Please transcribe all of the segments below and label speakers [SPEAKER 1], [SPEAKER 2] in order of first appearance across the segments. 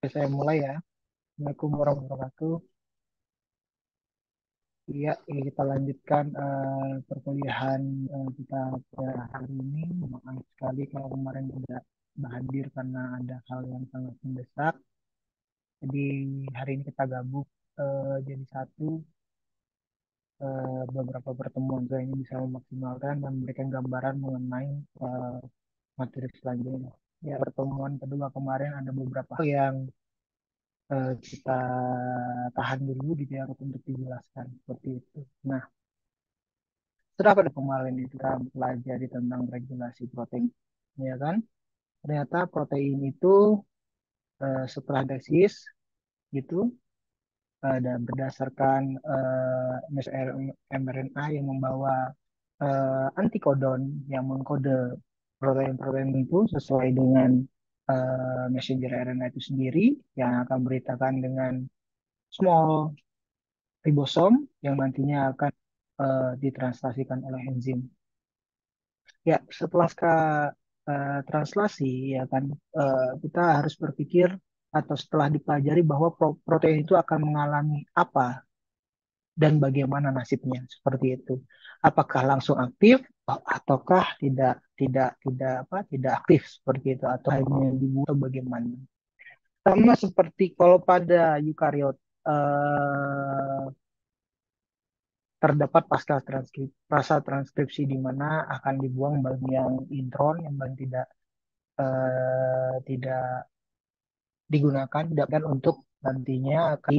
[SPEAKER 1] Oke, saya mulai ya. Assalamualaikum warahmatullahi wabarakatuh. Iya, kita lanjutkan perkuliahan kita pada hari ini. Maaf sekali kalau kemarin tidak hadir karena ada hal yang sangat mendesak. Jadi hari ini kita gabung jadi satu beberapa pertemuan saya ini bisa memaksimalkan dan memberikan gambaran mengenai eh, materi selanjutnya. Ya, pertemuan kedua kemarin ada beberapa hal yang kita tahan dulu gitu ya untuk dijelaskan seperti itu. Nah, setelah pada kemarin itu kita pelajari tentang regulasi protein, ya kan? Ternyata protein itu setelah tesis gitu dan berdasarkan mRNA yang membawa antikodon yang mengkode protein-protein itu sesuai dengan messenger RNA itu sendiri yang akan beritakan dengan small ribosom yang nantinya akan ditranslasikan oleh enzim. Ya, setelah translasi ya kan kita harus berpikir atau setelah dipelajari bahwa protein itu akan mengalami apa dan bagaimana nasibnya seperti itu. Apakah langsung aktif ataukah tidak aktif seperti itu atau hanya dibuat bagaimana? Sama seperti kalau pada eukariot eh, terdapat pasca transkripsi di mana akan dibuang bagian intron yang bagian tidak digunakan tidak kan untuk nantinya akan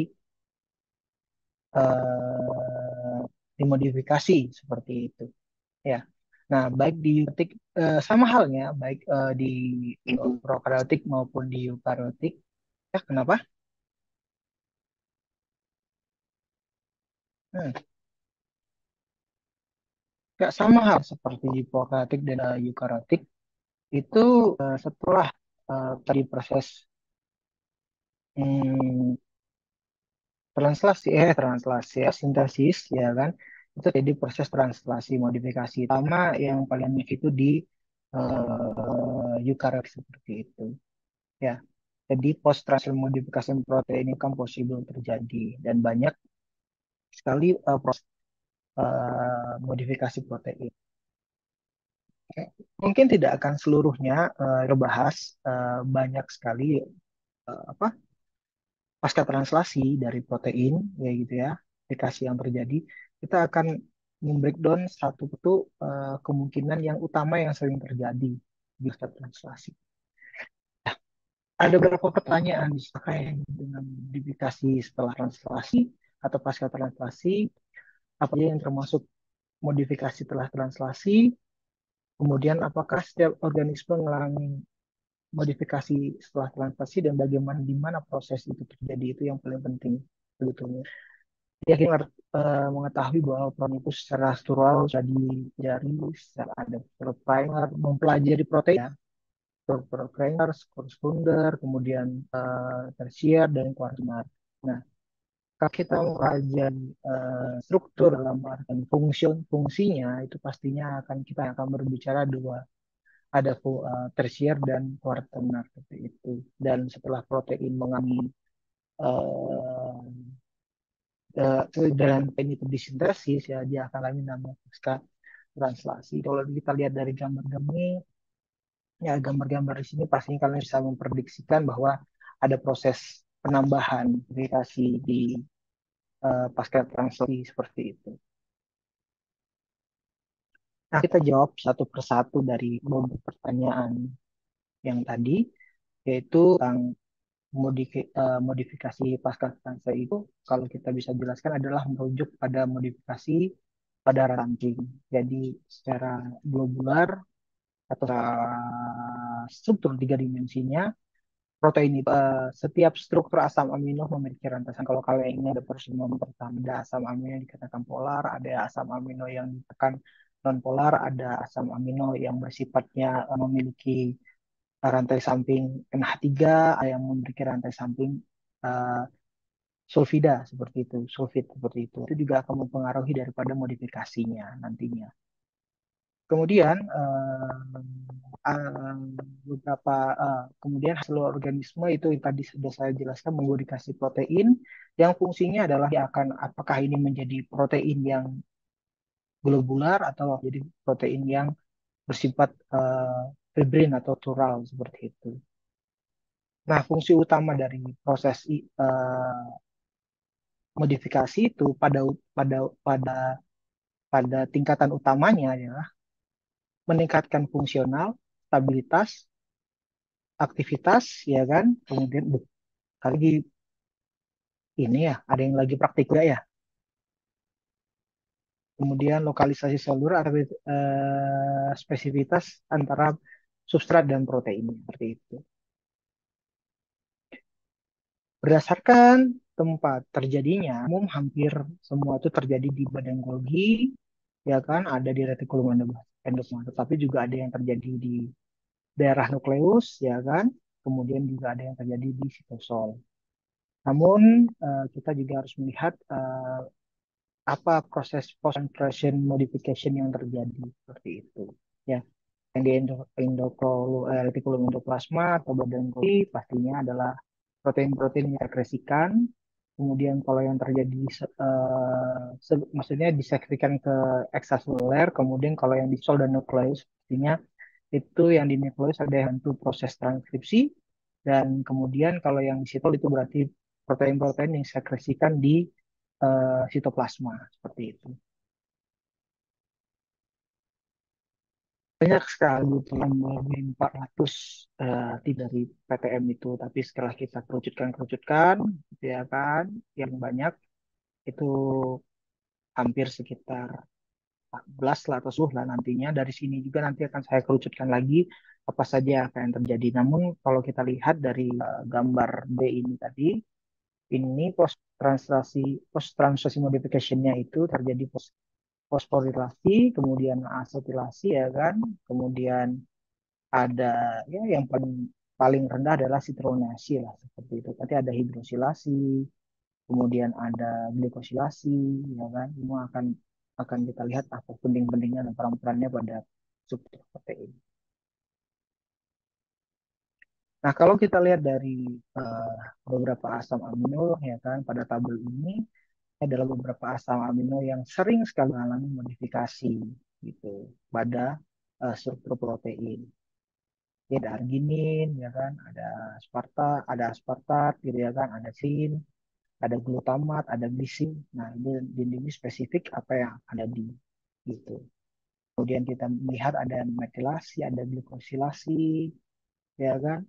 [SPEAKER 1] eh, dimodifikasi seperti itu ya. Nah, baik di eukariotik sama halnya baik di prokaryotik maupun di eukariotik. Ya, kenapa? Hmm. Ya, sama hal seperti di prokaryotik dan eukariotik itu setelah tadi proses hmm, translasi ya, sintesis ya kan itu jadi proses translasi modifikasi sama yang paling banyak itu di eukaryotik seperti itu ya. Jadi post translation modifikasi protein ini kan possible terjadi dan banyak sekali proses modifikasi protein. Mungkin tidak akan seluruhnya kita bahas banyak sekali apa pasca translasi dari protein ya gitu ya aplikasi yang terjadi. Kita akan membreakdown satu persatu kemungkinan yang utama yang sering terjadi di pasca translasi. Ada beberapa pertanyaan terkait dengan modifikasi setelah translasi atau pasca translasi, apa aja yang termasuk modifikasi setelah translasi, kemudian apakah setiap organisme mengalami modifikasi setelah translasi dan bagaimana di mana proses itu terjadi itu yang paling penting sebetulnya. Ya, kita mengetahui bahwa protein itu secara struktural sudah dipelajari secara ada primer, mempelajari protein, ya, struktur primer, sekunder, kemudian tersier dan kuarter. Nah, kalau kita mempelajari struktur dalam artian fungsinya itu pastinya kita akan berbicara dua ada tersier dan kuarter seperti itu. Dan setelah protein mengalami uh, dan protein itu disintesis ya dia akan alami namanya pasca translasi. Kalau kita lihat dari gambar-gambar ini, ya gambar-gambar di sini pastinya kalian bisa memprediksikan bahwa ada proses penambahan vegetasi di pasca translasi seperti itu. Nah, kita jawab satu persatu dari beberapa pertanyaan yang tadi, yaitu tentang modifikasi pasca translasi itu, kalau kita bisa jelaskan adalah merujuk pada modifikasi pada ranting. Jadi secara globular atau struktur tiga dimensinya, protein itu setiap struktur asam amino memiliki rantasan. Kalau kalian ini ada persamaan pertama, ada asam amino yang dikatakan polar, ada asam amino yang dikatakan non polar, ada asam amino yang bersifatnya memiliki rantai samping NH3 yang memiliki rantai samping uh, sulfida seperti itu, sulfit seperti itu. Itu juga akan mempengaruhi daripada modifikasinya nantinya. Kemudian beberapa kemudian hasil organisme itu yang tadi sudah saya jelaskan memodifikasi protein yang fungsinya adalah dia akan apakah ini menjadi protein yang globular atau jadi protein yang bersifat fibrin atau tural seperti itu. Nah, fungsi utama dari proses modifikasi itu pada pada pada tingkatan utamanya adalah meningkatkan fungsional, stabilitas, aktivitas, ya kan? Kemudian lagi ini ya, ada yang lagi praktik juga ya. Kemudian lokalisasi seluler atau spesifitas antara substrat dan protein seperti itu. Berdasarkan tempat terjadinya, umum hampir semua itu terjadi di badan Golgi, ya kan? Ada di retikulum endosomal, tetapi juga ada yang terjadi di daerah nukleus, ya kan? Kemudian juga ada yang terjadi di sitosol. Namun kita juga harus melihat apa proses post-translation modification yang terjadi seperti itu. Ya, yang di retikulum endoplasma atau badan Golgi pastinya adalah protein-protein yang disekresikan. Kemudian kalau yang terjadi maksudnya disekresikan ke ekstraseluler, kemudian kalau yang di sol dan nukleus pastinya itu yang di nukleus ada yang bantu proses transkripsi dan kemudian kalau yang di sitol itu berarti protein-protein yang disekresikan di sitoplasma seperti itu. Banyak sekali lebih 400 tipe dari PTM itu, tapi setelah kita kerucutkan, gitu ya kan, yang banyak itu hampir sekitar 14 lah atau 10 lah nantinya. Dari sini juga nanti akan saya kerucutkan lagi apa saja yang terjadi. Namun kalau kita lihat dari gambar B ini tadi, ini post translasi modification-nya itu terjadi fosforilasi, kemudian asetilasi ya kan, kemudian ada ya yang paling paling rendah adalah sitronasi lah seperti itu. Nanti ada hidrosilasi, kemudian ada glikosilasi, ya kan. Semua akan kita lihat apa penting-pentingnya dan peran-perannya pada struktur protein. Nah, kalau kita lihat dari eh, beberapa asam amino ya kan pada tabel ini adalah beberapa asam amino yang sering sekali mengalami modifikasi gitu pada struktur protein. Ya, ada arginin, ya kan, ada aspartat, gitu ya kan, ada sin, ada glutamat, ada glisin. Nah, ini spesifik apa yang ada di gitu. Kemudian kita melihat ada metilasi, ada glikosilasi, ya kan.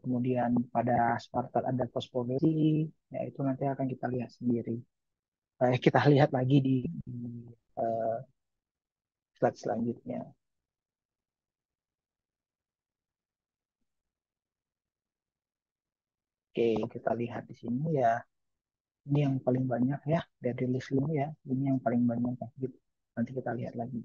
[SPEAKER 1] Kemudian pada aspartat ada fosforilasi, ya itu nanti akan kita lihat sendiri. Kita lihat lagi di eh, slide selanjutnya. Oke, kita lihat di sini ya. Ini yang paling banyak ya dari list ini ya. Ini yang paling banyak. Nanti kita lihat lagi.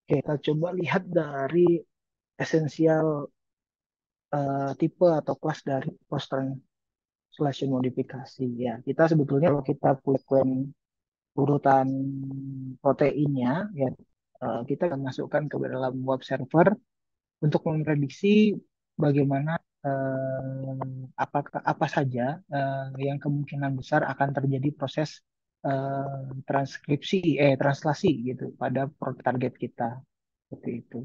[SPEAKER 1] Oke, kita coba lihat dari esensial tipe atau kelas dari post translation modifikasi ya. Kita sebetulnya kalau kita frekuen urutan proteinnya ya kita akan masukkan ke dalam web server untuk memprediksi bagaimana apa saja yang kemungkinan besar akan terjadi proses translasi gitu pada target kita seperti itu.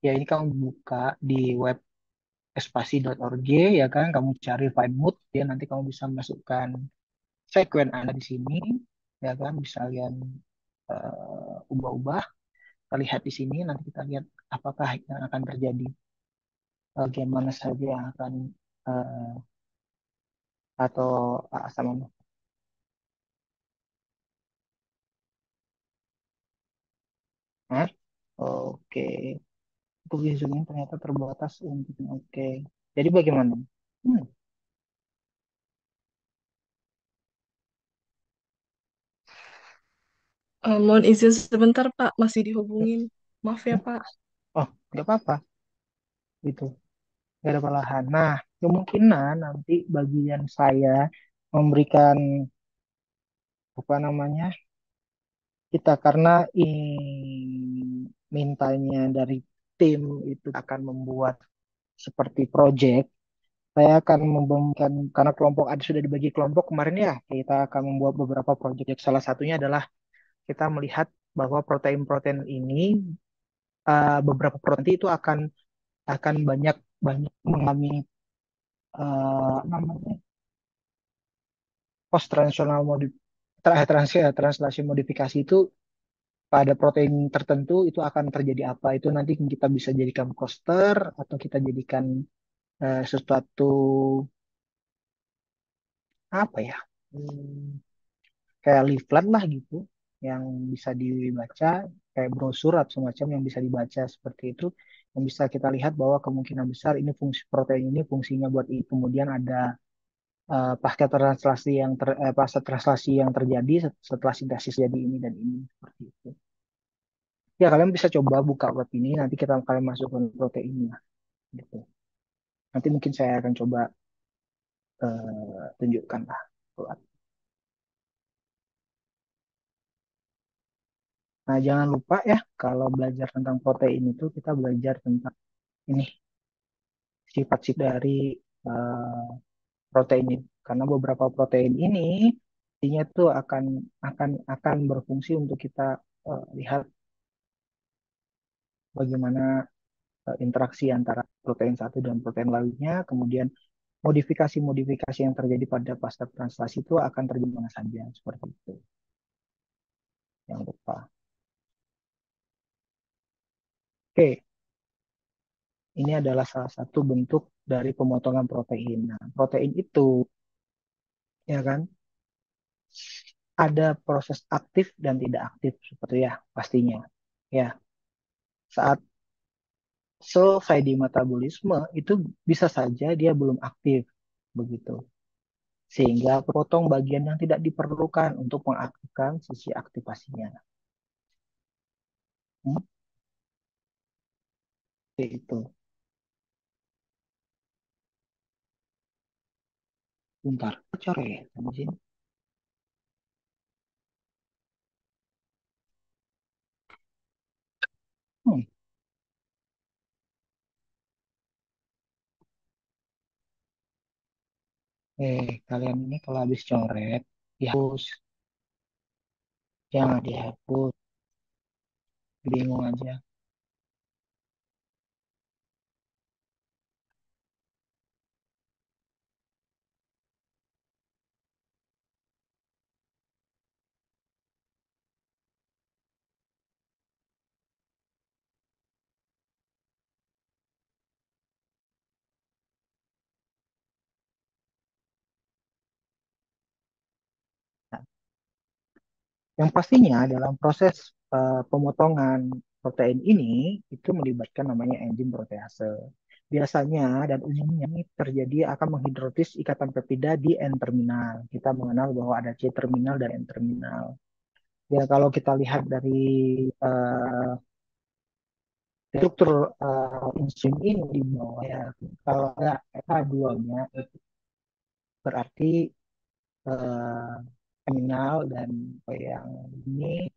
[SPEAKER 1] Ya ini kamu buka di web espasi.org ya kan, kamu cari find mood ya nanti kamu bisa masukkan sekuen Anda di sini ya kan, bisa kalian ubah-ubah. Kita lihat di sini nanti kita lihat apakah yang akan terjadi, bagaimana saja yang akan eh, atau asam amino. Hah? Oke, untuk di Zoom ini ternyata terbatas untuk oke. Jadi bagaimana? Hmm.
[SPEAKER 2] Mohon izin sebentar, Pak. Masih dihubungin. Maaf ya,
[SPEAKER 1] Hmm?
[SPEAKER 2] Pak.
[SPEAKER 1] Oh, nggak apa-apa, gitu. Nggak ada perlahan. Nah, kemungkinan nanti bagian saya memberikan apa namanya kita karena mintanya dari tim itu akan membuat seperti project. Saya akan memberikan karena kelompok ada sudah dibagi kelompok kemarin ya, kita akan membuat beberapa project. Salah satunya adalah kita melihat bahwa protein-protein ini beberapa protein itu akan banyak banyak mengalami namanya post translational translasi modifikasi itu pada protein tertentu itu akan terjadi apa itu nanti kita bisa jadikan poster atau kita jadikan sesuatu apa ya hmm, kayak leaflet lah gitu yang bisa dibaca kayak brosur atau semacam yang bisa dibaca seperti itu yang bisa kita lihat bahwa kemungkinan besar ini fungsi protein ini fungsinya buat ini kemudian ada pasca translasi yang terjadi setelah sintesis jadi ini dan ini seperti itu. Ya kalian bisa coba buka web ini nanti kita kalian masukkan proteinnya gitu. Nanti mungkin saya akan coba tunjukkan lah. Nah jangan lupa ya kalau belajar tentang protein itu kita belajar tentang ini sifat-sifat dari eh, protein ini. Karena beberapa protein ini intinya tuh akan berfungsi untuk kita lihat bagaimana interaksi antara protein satu dan protein lainnya, kemudian modifikasi-modifikasi yang terjadi pada pasca translasi itu akan terjadi mana saja seperti itu. Yang lupa. Oke, ini adalah salah satu bentuk dari pemotongan protein. Nah, protein itu ya kan ada proses aktif dan tidak aktif seperti ya pastinya. Ya, saat selesai di metabolisme itu bisa saja dia belum aktif begitu. Sehingga potong bagian yang tidak diperlukan untuk mengaktifkan sisi aktivasinya. Hmm, itu. Bentar, bocor ya di sini. Hmm. Kalian ini kalau habis coret, dihapus. Jangan dihapus. Bingung aja. Nah, yang pastinya dalam proses pemotongan protein ini itu melibatkan namanya enzim protease. Biasanya dan umumnya ini terjadi akan menghidrolis ikatan peptida di N-terminal. Kita mengenal bahwa ada C-terminal dan N-terminal. Ya kalau kita lihat dari uh, struktur enzim ini di bawah ya, kalau ada K2-nya itu berarti terminal dan yang ini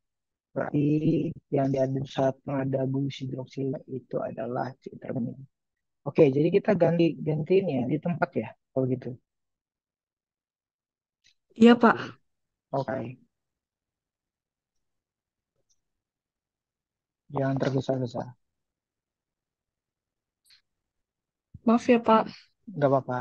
[SPEAKER 1] berarti yang diadu saat ada glucose hidroksil itu adalah C-terminal. Oke, jadi kita gantiin ya di tempat ya, kalau gitu.
[SPEAKER 2] Iya, Pak.
[SPEAKER 1] Oke, jangan tergesa-gesa.
[SPEAKER 2] Maaf ya, Pak.
[SPEAKER 1] Nggak apa-apa.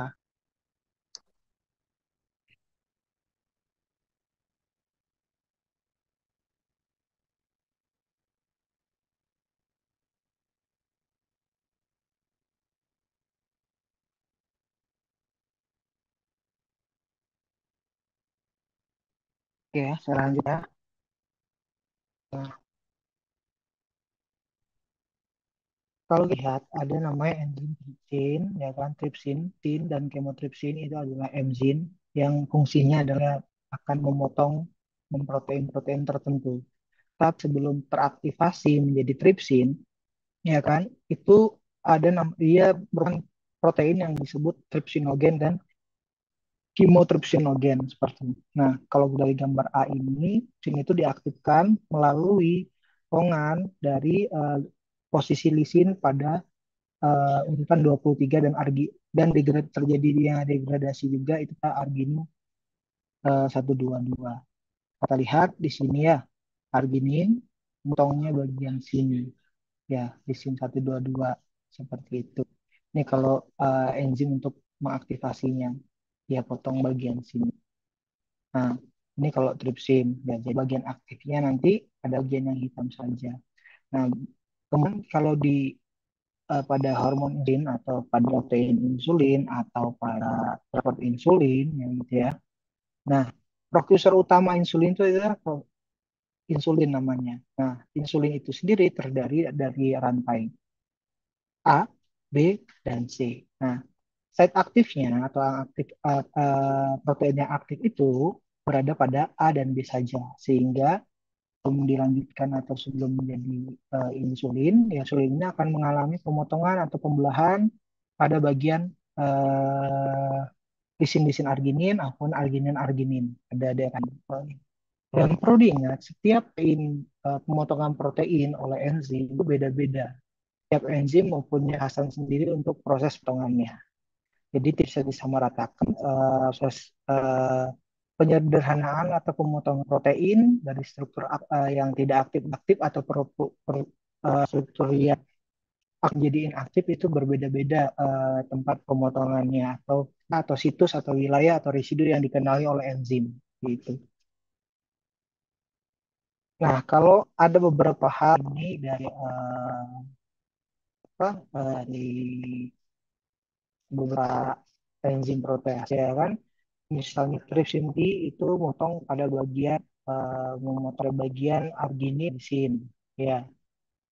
[SPEAKER 1] Oke, saya lanjut ya. Nah, kalau lihat ada namanya enzim tripsin, ya kan, tripsin dan kemotripsin itu adalah enzim yang fungsinya adalah akan memotong memprotein-protein tertentu. Saat sebelum teraktivasi menjadi tripsin, ya kan, itu dia merupakan protein yang disebut tripsinogen dan kimotrypsinogen seperti ini. Nah, kalau dari gambar A ini, sini itu diaktifkan melalui potongan dari posisi lisin pada urutan 23 dan terjadinya degradasi juga itu arginin 122. Kita lihat di sini ya, arginin potongnya bagian sini ya, lisin 122 seperti itu. Ini kalau enzim untuk mengaktifasinya, ya potong bagian sini. Nah, ini kalau tripsin, ya, jadi bagian aktifnya nanti ada bagian yang hitam saja. Nah, kemudian kalau pada hormon insulin atau pada protein insulin atau pada receptor insulin, ya gitu ya. Nah, prokusur utama insulin itu adalah insulin namanya. Nah, insulin itu sendiri terdiri dari rantai A, B, dan C. Nah, site aktifnya atau protein yang aktif itu berada pada A dan B saja, sehingga sebelum dilanjutkan atau sebelum menjadi insulin, ya insulin ini akan mengalami pemotongan atau pembelahan pada bagian lisin-lisin arginin ataupun arginin-arginin. Ada kan. Dan perlu diingat, setiap pemotongan protein oleh enzim itu beda-beda. Setiap enzim mempunyai khasan sendiri untuk proses potongannya. Jadi tidak bisa disamaratakan proses penyederhanaan atau pemotongan protein dari struktur yang tidak aktif-aktif atau struktur yang menjadi inaktif itu berbeda-beda tempat pemotongannya atau situs atau wilayah atau residu yang dikenali oleh enzim gitu. Nah, kalau ada beberapa hal ini dari di beberapa enzim protease ya kan, misalnya tripsin T itu memotong bagian arginisin ya.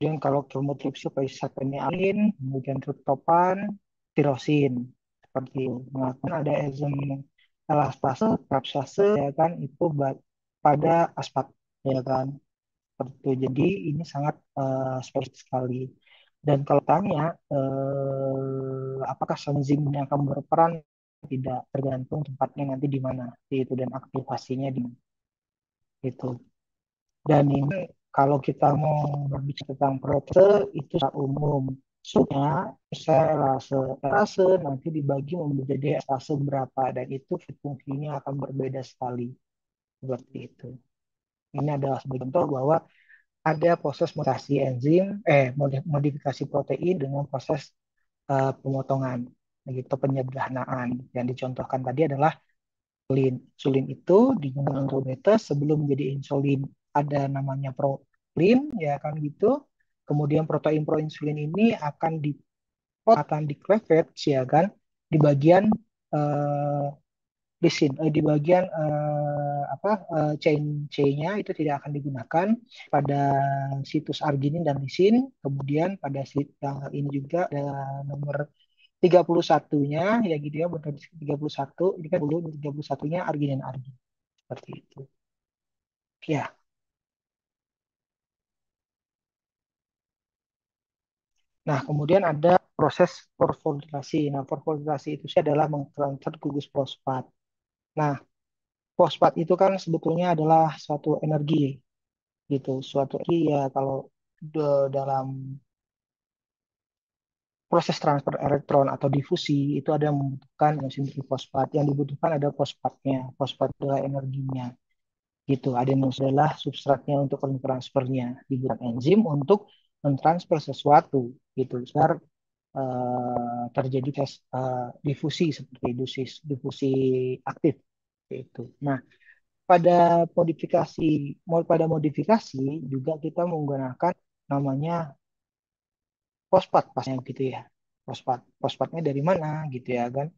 [SPEAKER 1] Dan kalau kromotripsin polisaccharidein, kemudian tryptophan, tirosin seperti itu. Nah, kan ada enzim elastase, kapsase ya kan itu pada aspat ya kan. Seperti itu. Jadi ini sangat spesifik sekali. Dan kalau tanya apakah enzim ini akan berperan, tidak, tergantung tempatnya nanti di mana itu dan aktivasinya di mana itu. Dan ini kalau kita mau berbicara tentang protese itu secara umum. Soalnya elase nanti dibagi menjadi elase berapa dan itu fungsinya akan berbeda sekali seperti itu. Ini adalah sebagai contoh bahwa ada proses modifikasi protein dengan proses pemotongan, gitu penyederhanaan. Yang dicontohkan tadi adalah insulin. Insulin itu digunakan untuk diabetes sebelum menjadi insulin ada namanya protein, ya kan gitu. Kemudian protein proinsulin ini akan di cleavage ya kan di bagian eh, lisin, di bagian chain C-nya itu tidak akan digunakan pada situs arginin dan lisin. Kemudian pada yang ini juga ada nomor 31-nya ya gitu ya, benar 31 ini kan dulu 31-nya arginin argin seperti itu. Ya. Nah, kemudian ada proses fosforilasi. Nah, fosforilasi itu sih adalah mentransfer gugus fosfat. Nah, fosfat itu kan sebetulnya adalah suatu energi gitu, suatu energi ya kalau dalam proses transfer elektron atau difusi itu ada yang membutuhkan enzim trifosfat. Yang dibutuhkan ada fosfatnya. Fosfat adalah energinya. Gitu. Adenos adalah substratnya untuk transfernya. Dibutuhkan enzim untuk mentransfer sesuatu. Gitu. Agar terjadi difusi seperti difusi aktif. Itu. Nah, modifikasi, pada modifikasi juga kita menggunakan namanya fosfat pasnya gitu ya. Fosfatnya dari mana gitu ya kan?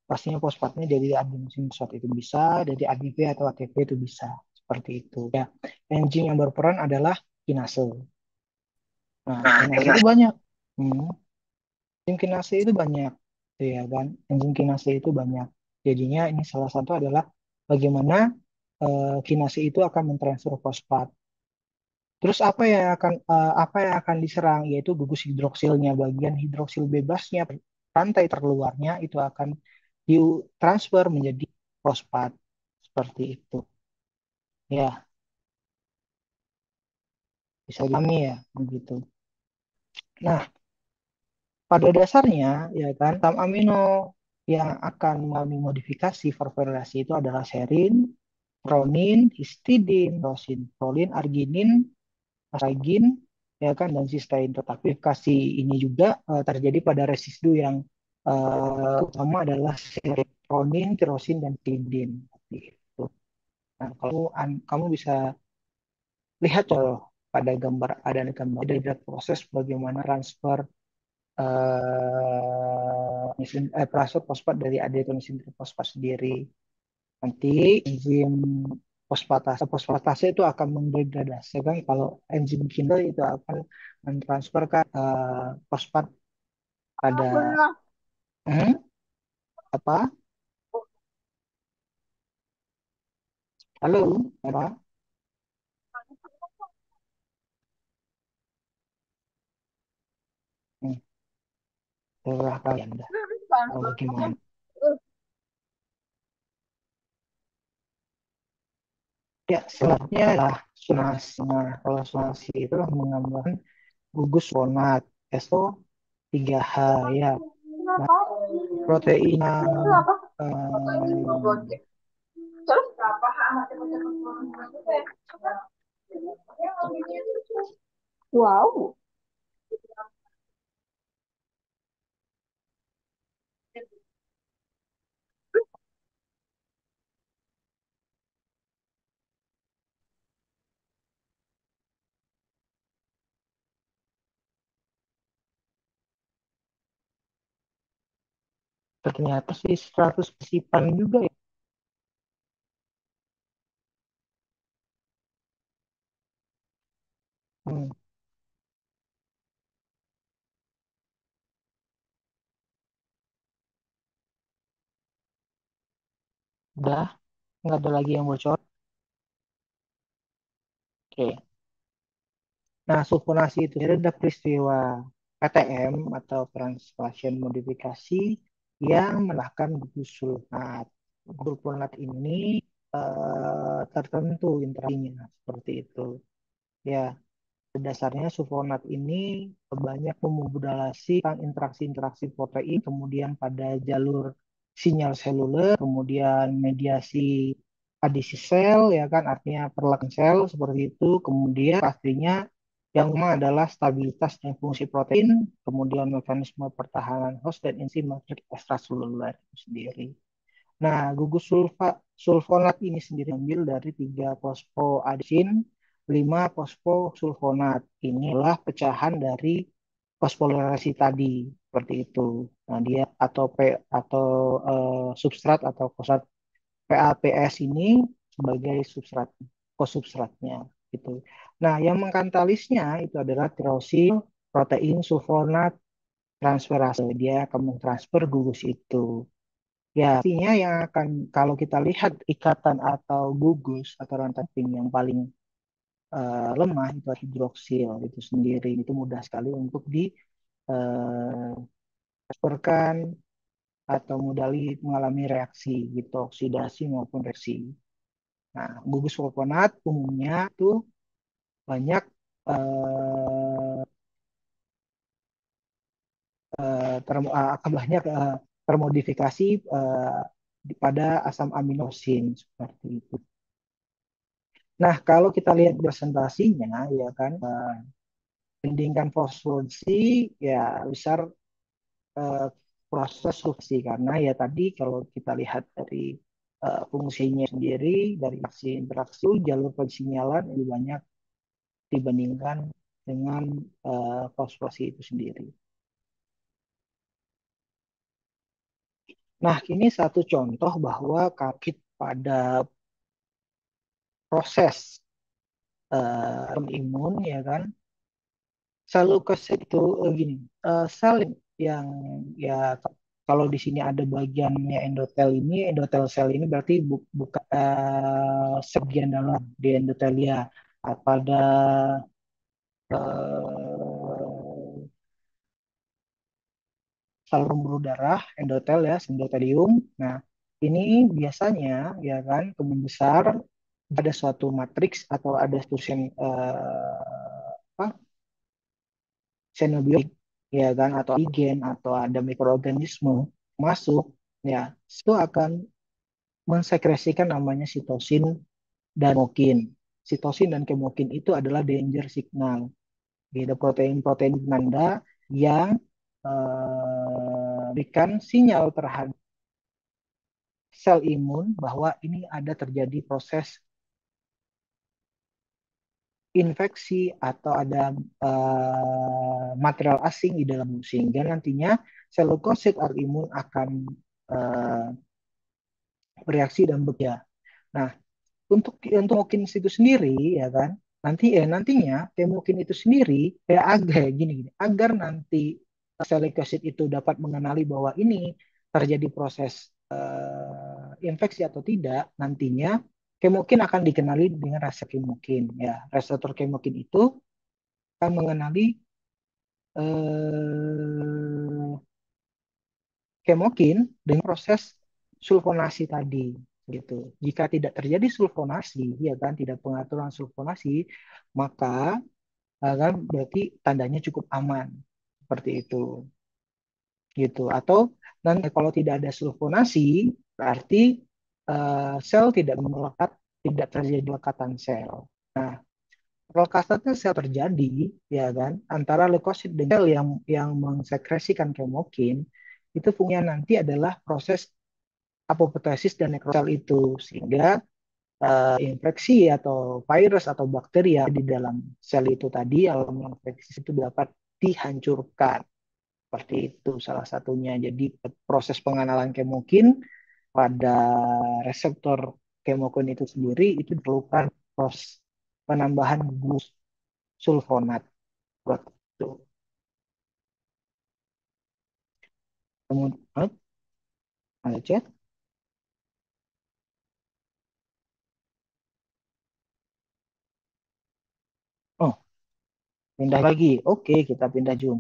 [SPEAKER 1] Pastinya fosfatnya dari adenosine fosfat itu bisa, dari ADP atau ATP itu bisa. Seperti itu ya. Enzim yang berperan adalah kinase. Nah, kinase itu banyak. Hmm, enzim kinase itu banyak, gitu ya kan? Enzim kinase itu banyak. Jadinya ini salah satu adalah bagaimana kinase itu akan mentransfer fosfat. Terus apa yang akan diserang yaitu gugus hidroksilnya, bagian hidroksil bebasnya, rantai terluarnya itu akan you transfer menjadi fosfat seperti itu. Ya, bisa dipahami ya begitu. Nah, pada dasarnya ya kan asam amino yang akan mengalami modifikasi fosforilasi itu adalah serin, pronin, histidin, rosin, prolin, arginin, asparagin, ya kan dan sistein. Tetapi kasih ini juga terjadi pada residu yang utama adalah serotonin, tirosin dan histidin. Seperti itu. Nah, kalau kamu bisa lihat contoh pada gambar ada gambar ada proses bagaimana transfer transfer fosfat dari adenosine trifosfat sendiri. Nanti enzim fosfatase itu akan mendegradasikan kalau enzim Kinder itu akan mentransferkan fosfat pada hmm, apa? Halo, apa? Hmm, terserah kalian dah. Kalau bagaimana? Ya, selanjutnya lah sunasi. Nah, kalau sunasi itu menggambarkan gugus sonat SO3H ya. Nah, protein yang eh,
[SPEAKER 2] Wow.
[SPEAKER 1] ternyata sih 100 kesipan juga ya. Hmm, udah, nggak ada lagi yang bocor. Oke. Nah, sulfonasi itu ada peristiwa PTM atau translation modifikasi yang melahkan gugus sulfat. Gugus sulfat ini tertentu interaksinya seperti itu. Ya, dasarnya sulfonat ini banyak memodulasi interaksi-interaksi protein, kemudian pada jalur sinyal seluler, kemudian mediasi adisi sel, ya kan, artinya perlakan sel seperti itu. Kemudian pastinya yang utama adalah stabilitas dan fungsi protein, kemudian mekanisme pertahanan host dan enzim matrik ekstraseluler itu sendiri. Nah, gugus sulfonat ini sendiri ambil dari 3 fosfoadesin, 5 fosfosulfonat. Inilah pecahan dari fosforilasi tadi, seperti itu. Nah, dia atau substrat atau fosfat PAPS ini sebagai substrat, kosubstratnya gitu. Nah, yang mengkatalisnya itu adalah tirosil protein sulfonat transferase. Dia akan mentransfer gugus itu. Ya, artinya yang akan kalau kita lihat ikatan atau gugus atau rantai yang paling lemah itu hidroksil itu sendiri. Itu mudah sekali untuk transferkan atau mudah mengalami reaksi gitu, oksidasi maupun reaksi. Nah, gugus sulfonat umumnya itu banyak eh, akan banyak termodifikasi pada asam aminosin seperti itu. Nah, kalau kita lihat presentasinya, ya kan, bandingkan fosforasi, ya besar eh, proses suksi karena ya tadi kalau kita lihat dari fungsinya sendiri, dari aksi interaksi, jalur persinyalan lebih banyak dibandingkan dengan fosforasi itu sendiri. Nah, ini satu contoh bahwa kakit pada proses imun, ya kan, selalu ke situ gini, sel yang ya kalau di sini ada bagiannya endotel ini, endotel sel ini berarti bukan sebagian dalam di endotelia. Pada eh, saluran pembuluh darah, endotel ya, endotelium. Nah, ini biasanya ya kan kemungkinan besar ada suatu matriks atau ada struktur apa, xenobiotik ya kan atau agen atau ada mikroorganisme masuk ya itu akan mensekresikan namanya sitosin dan kemokin. Sitosin dan kemokin itu adalah danger signal. Ada protein-protein penanda yang berikan sinyal terhadap sel imun bahwa ini ada terjadi proses infeksi atau ada material asing di dalam sehingga nantinya sel leukosit autoimun akan uh, bereaksi dan bekerja. Nah, untuk kemokin itu sendiri ya kan nantinya kemokin itu sendiri kayak agar gini agar nanti sel leukosit itu dapat mengenali bahwa ini terjadi proses infeksi atau tidak nantinya kemokin akan dikenali dengan reseptor kemokin ya reseptor kemokin itu akan mengenali eh, kemokin dengan proses sulfonasi tadi gitu. Jika tidak terjadi sulfonasi, ya kan, tidak pengaturan sulfonasi, maka kan berarti tandanya cukup aman seperti itu gitu. Atau nanti kalau tidak ada sulfonasi, berarti sel tidak melekat, tidak terjadi lekatan sel. Nah, pelekatan sel terjadi, ya kan, antara leukosit dan sel yang mensekresikan kemokin itu fungsinya nanti adalah proses apoptosis dan nekrosel itu sehingga infeksi atau virus atau bakteri yang di dalam sel itu tadi kalau menginfeksi itu dapat dihancurkan seperti itu salah satunya. Jadi proses pengenalan kemokin pada reseptor kemokin itu sendiri itu diperlukan proses penambahan sulfonat buat itu. Kemudian ada chat. Oh, pindah lagi. Oke, kita pindah Zoom.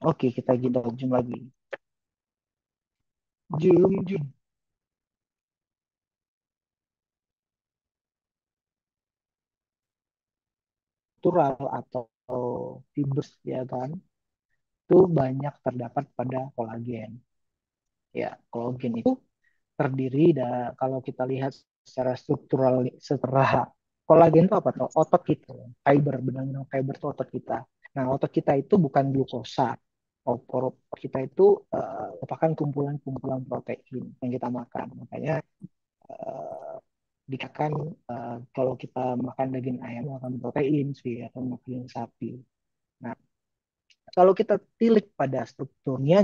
[SPEAKER 1] Oke, kita pindah Zoom lagi. Zoom. Natural atau fibers ya kan itu banyak terdapat pada kolagen ya kolagen itu terdiri kalau kita lihat secara struktural setelah kolagen itu apa tuh otot kita fiber benang-benang fiber itu otot kita. Nah otot kita itu bukan glukosa. Otot kita itu merupakan kumpulan-kumpulan protein yang kita makan makanya uh, dikatakan kalau kita makan daging ayam makan protein sih atau makan sapi. Nah, kalau kita tilik pada strukturnya,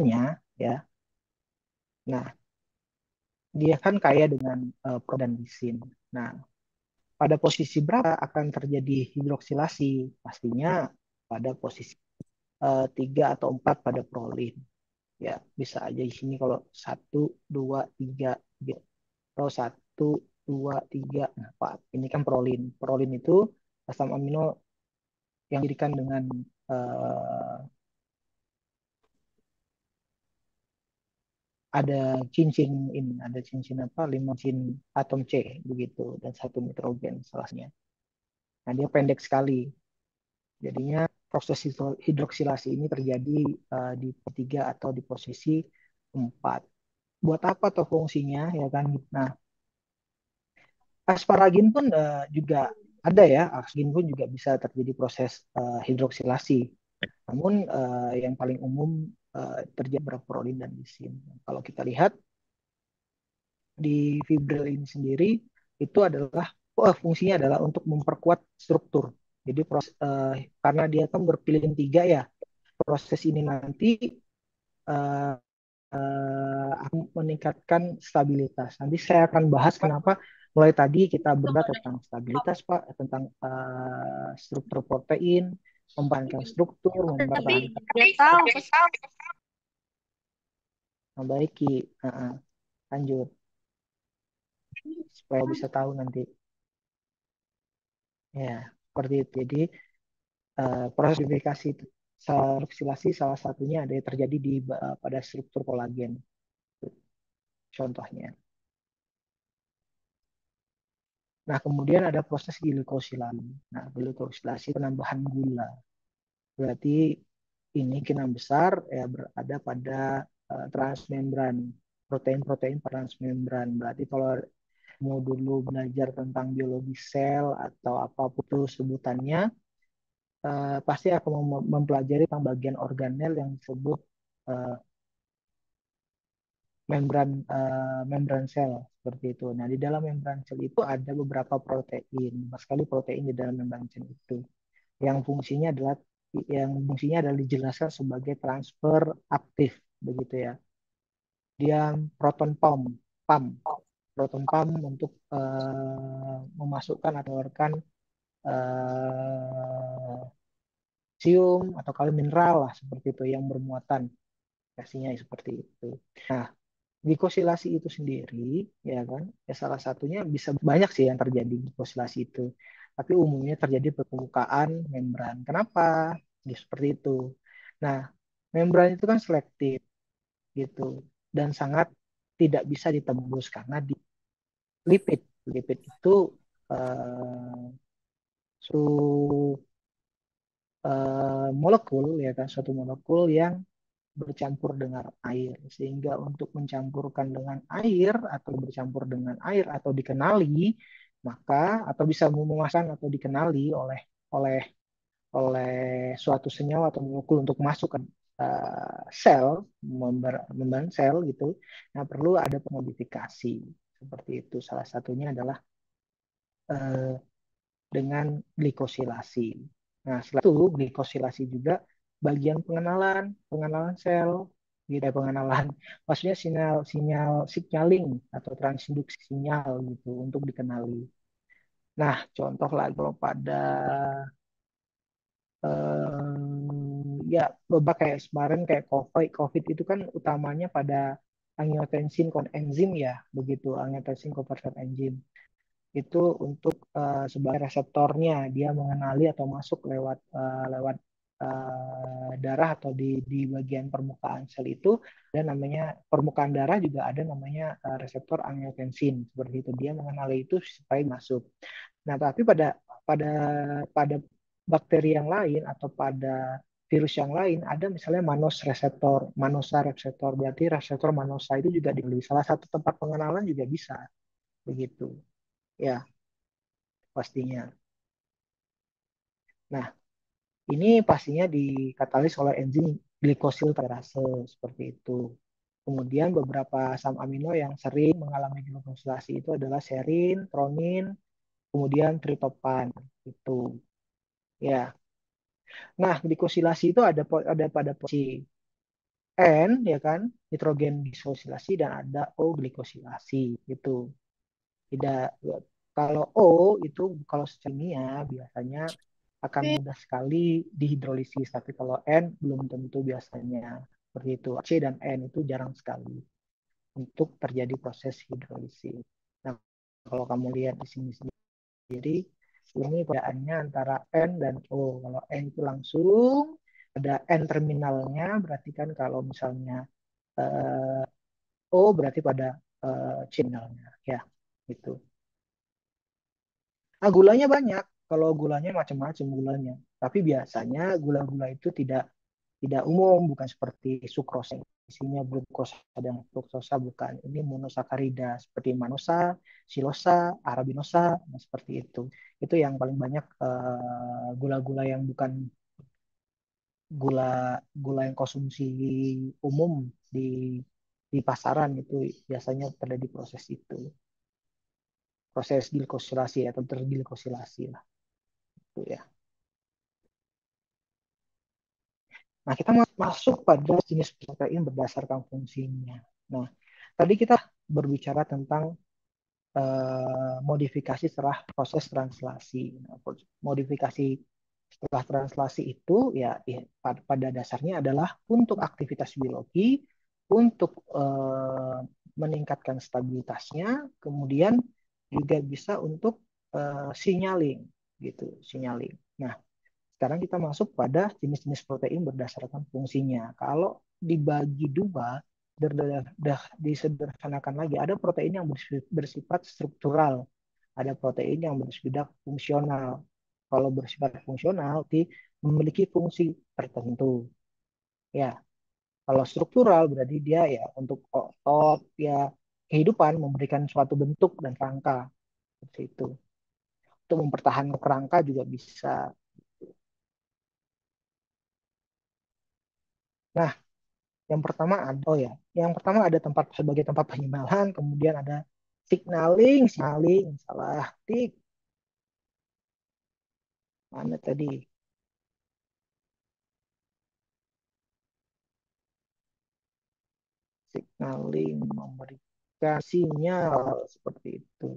[SPEAKER 1] ya, nah dia kan kaya dengan protein dan lisin. Nah, pada posisi berapa akan terjadi hidroksilasi? Pastinya pada posisi 3 atau 4 pada prolin. Ya, bisa aja di sini kalau 1, 2, 3, gitu. Kalau 1, 2, 3, 4. Ini kan prolin. Prolin itu asam amino yang didirikan dengan eh, ada cincin ini, ada cincin apa? 5 cincin atom C begitu dan satu nitrogen salahnya. Nah, dia pendek sekali. Jadinya proses hidroksilasi ini terjadi di tiga atau di posisi 4. Buat apa tuh fungsinya ya kan? Nah, asparagin pun juga ada ya, asparagin pun juga bisa terjadi proses hidroksilasi. Namun yang paling umum terjadi berprolin dan lisin. Kalau kita lihat di fibril ini sendiri itu adalah fungsinya adalah untuk memperkuat struktur. Jadi karena dia kan berpilin tiga ya, proses ini nanti uh, akan meningkatkan stabilitas. Nanti saya akan bahas kenapa mulai tadi kita berdebat tentang stabilitas Pak, tentang struktur protein, mempertahankan struktur,
[SPEAKER 2] Tapi
[SPEAKER 1] mempertahankan
[SPEAKER 2] nggak tahu.
[SPEAKER 1] membaiki. Lanjut supaya bisa tahu nanti. Ya, seperti itu. Jadi proses verifikasi itu oksilasi salah satunya ada yang terjadi pada struktur kolagen. Contohnya. Nah, kemudian ada proses glikosilasi. Nah, glikosilasi penambahan gula. Berarti ini kina besar ya berada pada transmembran, protein-protein transmembran. Berarti kalau mau dulu belajar tentang biologi sel atau apapun itu sebutannya, pasti akan mempelajari tentang bagian organel yang disebut eh, membran sel seperti itu. Nah, di dalam membran sel itu ada beberapa protein, banyak sekali protein di dalam membran sel itu. Yang fungsinya adalah dijelaskan sebagai transfer aktif begitu ya. Dia proton pump, proton pump untuk memasukkan atau mengeluarkan sium atau kali mineral lah seperti itu yang bermuatan kasihnya seperti itu. Nah, glikosilasi itu sendiri ya kan ya salah satunya bisa banyak sih yang terjadi glikosilasi itu. Tapi umumnya terjadi permukaan membran. Kenapa? Ya, seperti itu. Nah, membran itu kan selektif gitu dan sangat tidak bisa ditembus karena di lipid. Lipid itu eh, suatu molekul ya kan suatu molekul yang bercampur dengan air sehingga untuk mencampurkan dengan air atau bercampur dengan air atau dikenali maka atau bisa memasang atau dikenali oleh oleh oleh suatu senyawa atau molekul untuk masuk ke sel membran sel gitu. Nah, perlu ada pemodifikasi seperti itu. Salah satunya adalah eh, dengan glikosilasi. Nah, setelah itu glikosilasi juga bagian pengenalan, pengenalan sel, gitu ya, pengenalan. Maksudnya sinyal sinyal signaling atau transduksi sinyal gitu untuk dikenali. Nah, contoh lagi kalau pada ya beberapa kayak kemarin kayak COVID itu kan utamanya pada angiotensin enzim ya, begitu angiotensin converter enzim itu untuk sebagai reseptornya dia mengenali atau masuk lewat darah atau di bagian permukaan sel itu dan namanya permukaan darah juga ada namanya reseptor angiotensin seperti itu dia mengenali itu supaya masuk. Nah, tapi pada pada bakteri yang lain atau pada virus yang lain ada misalnya manosa reseptor berarti reseptor manosa itu juga dibeli salah satu tempat pengenalan juga bisa begitu ya pastinya. Nah, ini pastinya dikatalis oleh enzim glicosilterase seperti itu. Kemudian beberapa asam amino yang sering mengalami glikosilasi itu adalah serin, tronin, kemudian triptofan itu. Ya. Nah, glikosilasi itu ada pada posisi N ya kan, nitrogen disosilasi dan ada O glikosilasi itu. Tidak kalau O itu kalau secara kimia biasanya akan mudah sekali dihidrolisis, tapi kalau N belum tentu biasanya seperti itu. C dan N itu jarang sekali untuk terjadi proses hidrolisis. Nah, kalau kamu lihat di sini sendiri, ini perbedaannya antara N dan O. Kalau N itu langsung ada N terminalnya, berarti kan kalau misalnya eh, O berarti pada C terminalnya, ya, gitu. Nah, gulanya banyak. Kalau gulanya macam-macam gulanya. Tapi biasanya gula-gula itu tidak umum, bukan seperti sukrosa isinya glukosa dan fruktosa bukan. Ini monosakarida seperti manosa, silosa, arabinosa, nah seperti itu. Itu yang paling banyak gula-gula yang bukan gula gula yang konsumsi umum di di pasaran itu biasanya terjadi proses itu. Proses glikosilasi atau terglikosilasi lah itu ya. Nah, kita masuk pada jenis protein berdasarkan fungsinya. Nah, tadi kita berbicara tentang modifikasi setelah proses translasi. Nah, modifikasi setelah translasi itu ya pada dasarnya adalah untuk aktivitas biologi, untuk meningkatkan stabilitasnya, kemudian juga bisa untuk signaling gitu, signaling. Nah, Sekarang kita masuk pada jenis-jenis protein berdasarkan fungsinya. Kalau dibagi dua, disederhanakan lagi, ada protein yang bersifat struktural, ada protein yang bersifat fungsional. Kalau bersifat fungsional, memiliki fungsi tertentu. Ya, kalau struktural berarti dia ya untuk otot, ya kehidupan memberikan suatu bentuk dan rangka seperti itu. Untuk mempertahankan kerangka juga bisa. Nah, yang pertama ada, oh ya, yang pertama ada tempat sebagai tempat penyimpanan, kemudian ada signaling, salah tik, mana tadi? Signaling memberikan sinyal seperti itu.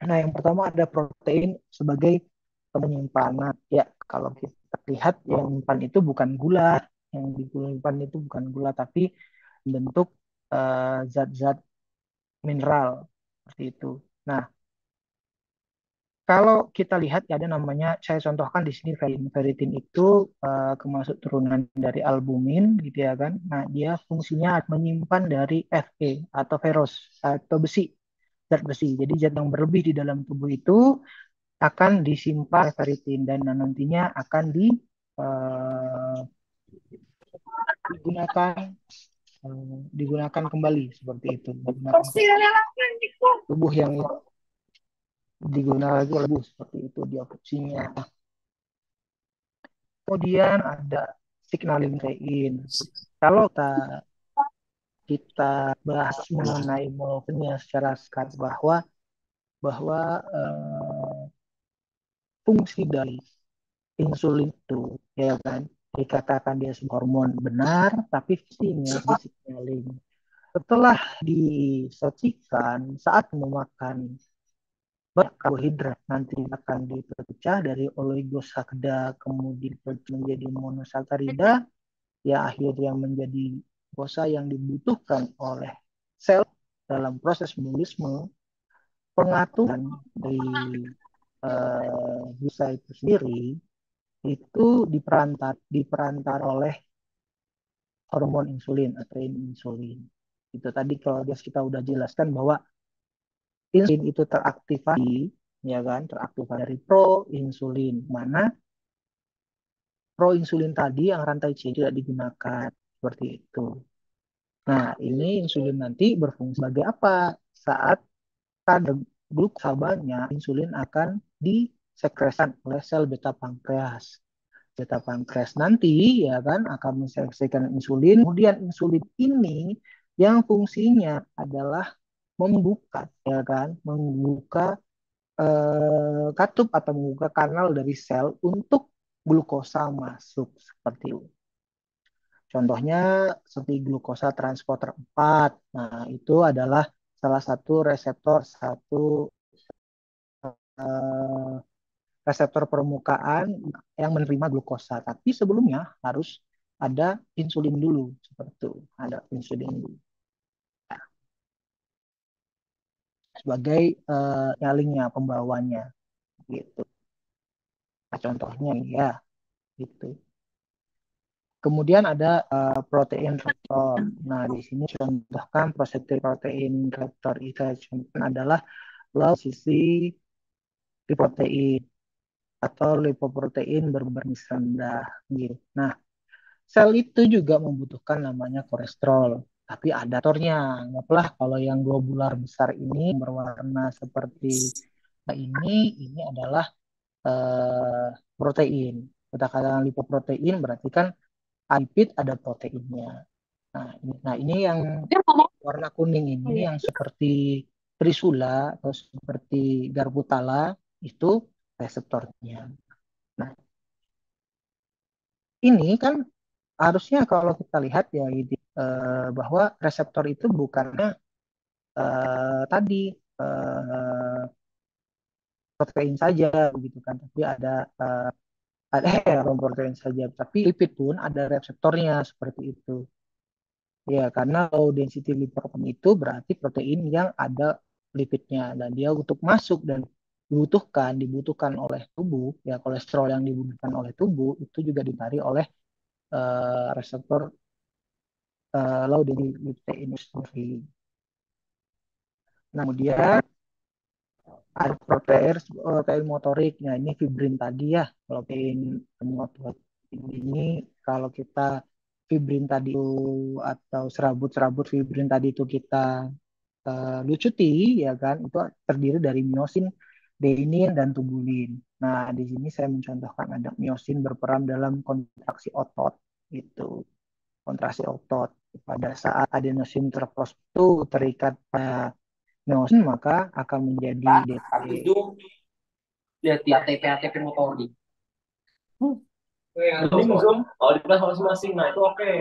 [SPEAKER 1] Nah, yang pertama ada protein sebagai penyimpanan. Ya, kalau kita lihat yang menyimpan itu bukan gula, yang disimpan itu bukan gula, tapi bentuk zat-zat mineral seperti itu. Nah, kalau kita lihat ada namanya, saya contohkan di sini ferritin. Ferritin itu kemasuk turunan dari albumin, gitu ya kan. Nah, dia fungsinya menyimpan dari Fe atau ferros atau besi, zat besi. Jadi zat yang berlebih di dalam tubuh itu akan disimpan ferritin dan nantinya akan eh, digunakan digunakan kembali seperti itu. Digunakan tubuh yang digunakan lagi oleh tubuh seperti itu dia fungsinya. Kemudian ada signaling protein. Kalau kita bahas mengenai molekilnya secara singkat bahwa bahwa eh, fungsi dari insulin itu ya kan dikatakan dia sebuah hormon benar, tapi fungsinya di signaling. Setelah disajikan saat memakan banyak karbohidrat nanti akan dipecah dari oligosakarida kemudian menjadi monosakarida ya akhirnya menjadi glukosa yang dibutuhkan oleh sel dalam proses metabolisme. Pengaturan dari glukosa itu sendiri itu diperantar oleh hormon insulin atau insulin. Itu tadi kalau kita udah jelaskan bahwa insulin itu teraktivasi, ya kan, teraktivasi dari proinsulin, mana proinsulin tadi yang rantai C tidak digunakan seperti itu. Nah, ini insulin nanti berfungsi sebagai apa? Saat kadar glukosa banyak, insulin akan disekresan oleh sel beta pankreas. Beta pankreas nanti ya kan akan mensekresikan insulin. Kemudian insulin ini yang fungsinya adalah membuka ya kan, membuka katup atau membuka kanal dari sel untuk glukosa masuk seperti itu. Contohnya seperti glukosa transporter 4. Nah, itu adalah salah satu eh, reseptor permukaan yang menerima glukosa. Tapi sebelumnya harus ada insulin dulu seperti itu. Ada insulin dulu sebagai nyalinya, pembawanya gitu. Nah, contohnya ya gitu. Kemudian ada protein rektor. Nah, di sini contohkan protein rektor itu adalah low sisi lipoprotein atau lipoprotein berbasis rendah gitu. Nah, sel itu juga membutuhkan namanya kolesterol, tapi ada faktornya. Anggaplah kalau yang globular besar ini berwarna seperti ini adalah protein. Kita katakan lipoprotein berarti kan lipid ada proteinnya. Nah ini yang warna kuning ini yang seperti trisula atau seperti garbutala itu reseptornya. Nah, ini kan harusnya kalau kita lihat ya gitu, bahwa reseptor itu bukannya tadi eh, protein saja begitu kan, tapi eh, ada protein saja, tapi lipid pun ada reseptornya seperti itu. Ya, karena low density lipoprotein itu berarti protein yang ada lipidnya dan dia untuk masuk dan dibutuhkan oleh tubuh, ya kolesterol yang dibutuhkan oleh tubuh itu juga ditarik oleh reseptor low protein itu sendiri. Nah, kemudian ada protein motorik. Nah, ini fibrin tadi ya. Protein motorik ini kalau kita fibrin tadi itu atau serabut-serabut fibrin tadi itu kita lucuti ya kan itu terdiri dari miosin, deinin dan tubulin. Nah, di sini saya mencontohkan ada miosin berperan dalam kontraksi otot itu. Kontraksi otot pada saat adenosin trifosfat itu terikat pada miosin maka akan menjadi DT.
[SPEAKER 3] Habis itu lihat di ATP motorik. Zoom, zoom. Kalau di kelas masing-masing, nah itu oke.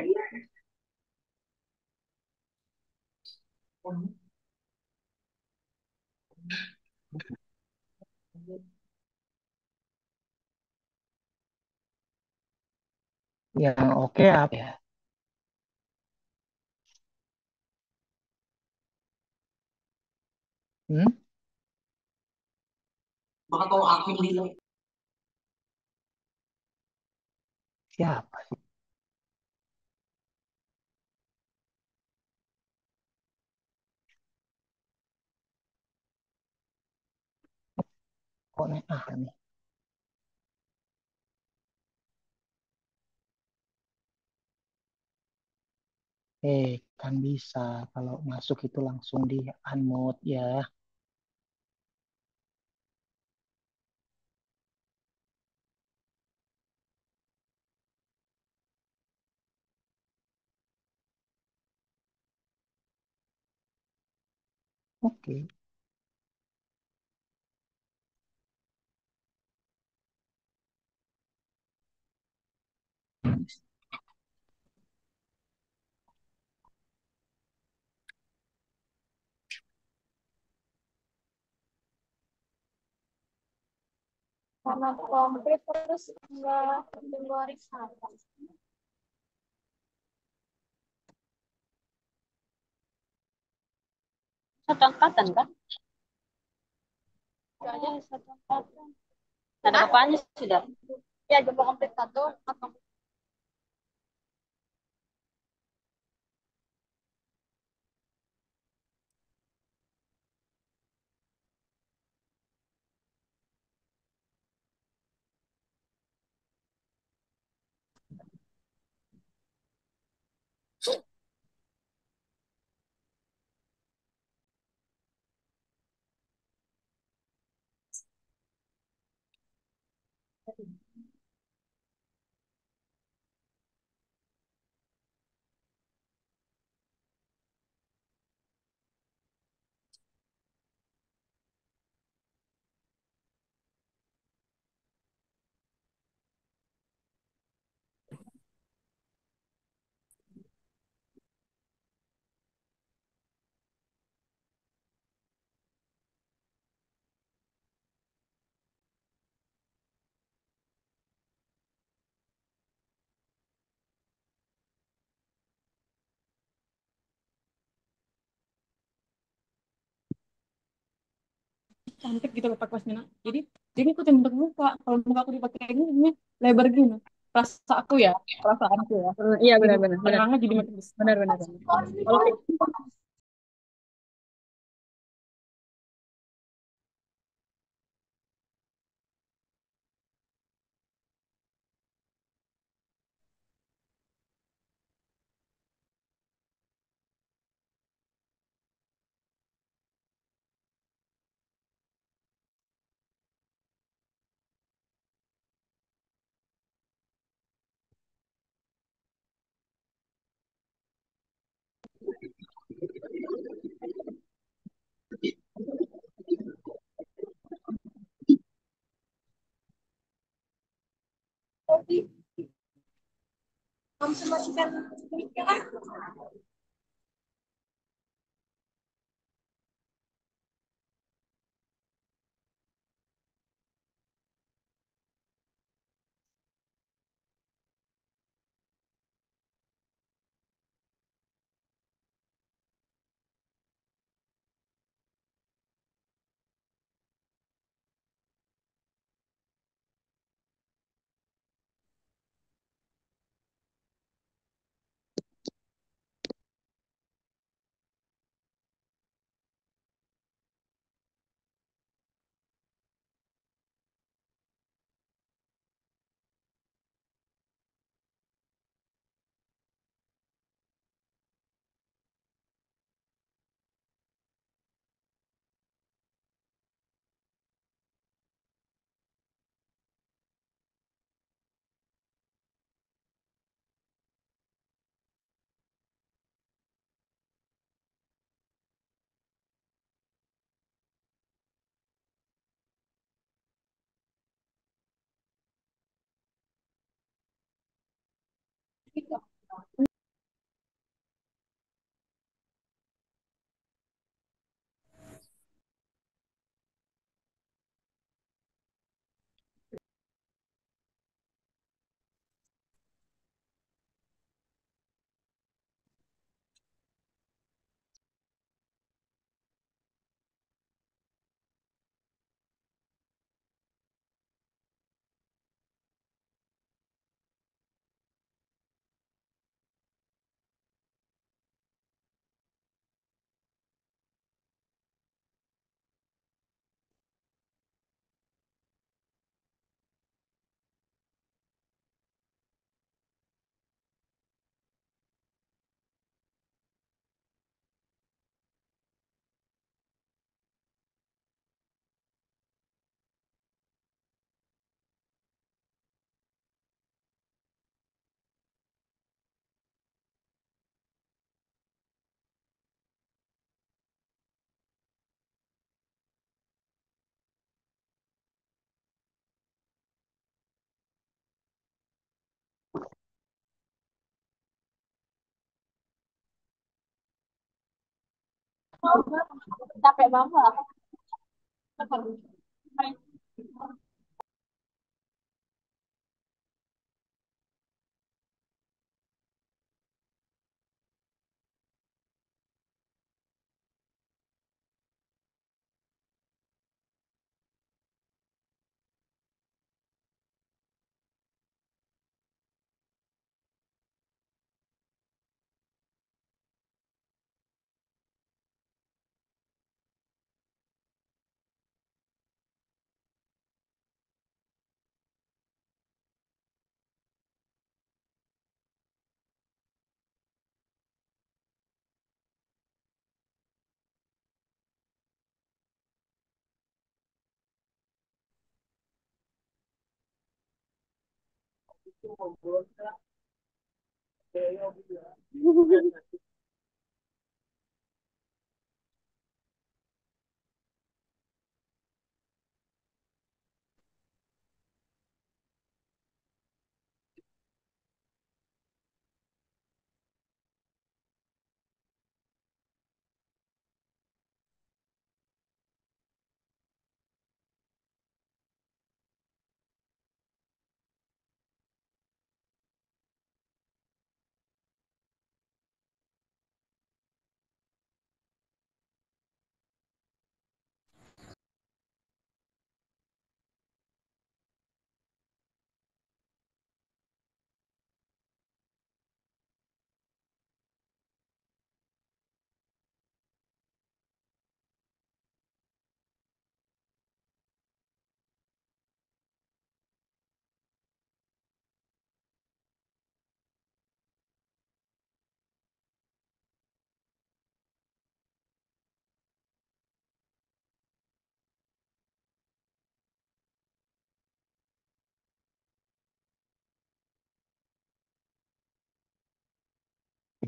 [SPEAKER 1] Yang oke apa ya? Hmm?
[SPEAKER 3] Maka kalau aku bilang,
[SPEAKER 1] Siapa sih? Kok nih? Ah, nih. Kan bisa kalau masuk itu langsung di unmute ya. Oke.
[SPEAKER 4] Karena komplit terus nggak Februari apa? Satu angkatan kan? Aja satu angkatan. Ada bapaknya sudah. Ya, coba komplit satu atau
[SPEAKER 2] Cantik gitu loh pakai pasmina. Jadi ikutin bentuk muka. Kalau muka aku dipakai ini lebar gini. Rasa aku ya, perasaanku ya.
[SPEAKER 5] Iya
[SPEAKER 2] Jadi
[SPEAKER 5] benar-benar benar
[SPEAKER 2] lengannya jadi makin besar.
[SPEAKER 5] benar benar.
[SPEAKER 2] Kalau kayak
[SPEAKER 4] konsumsikan kan? Capek banget.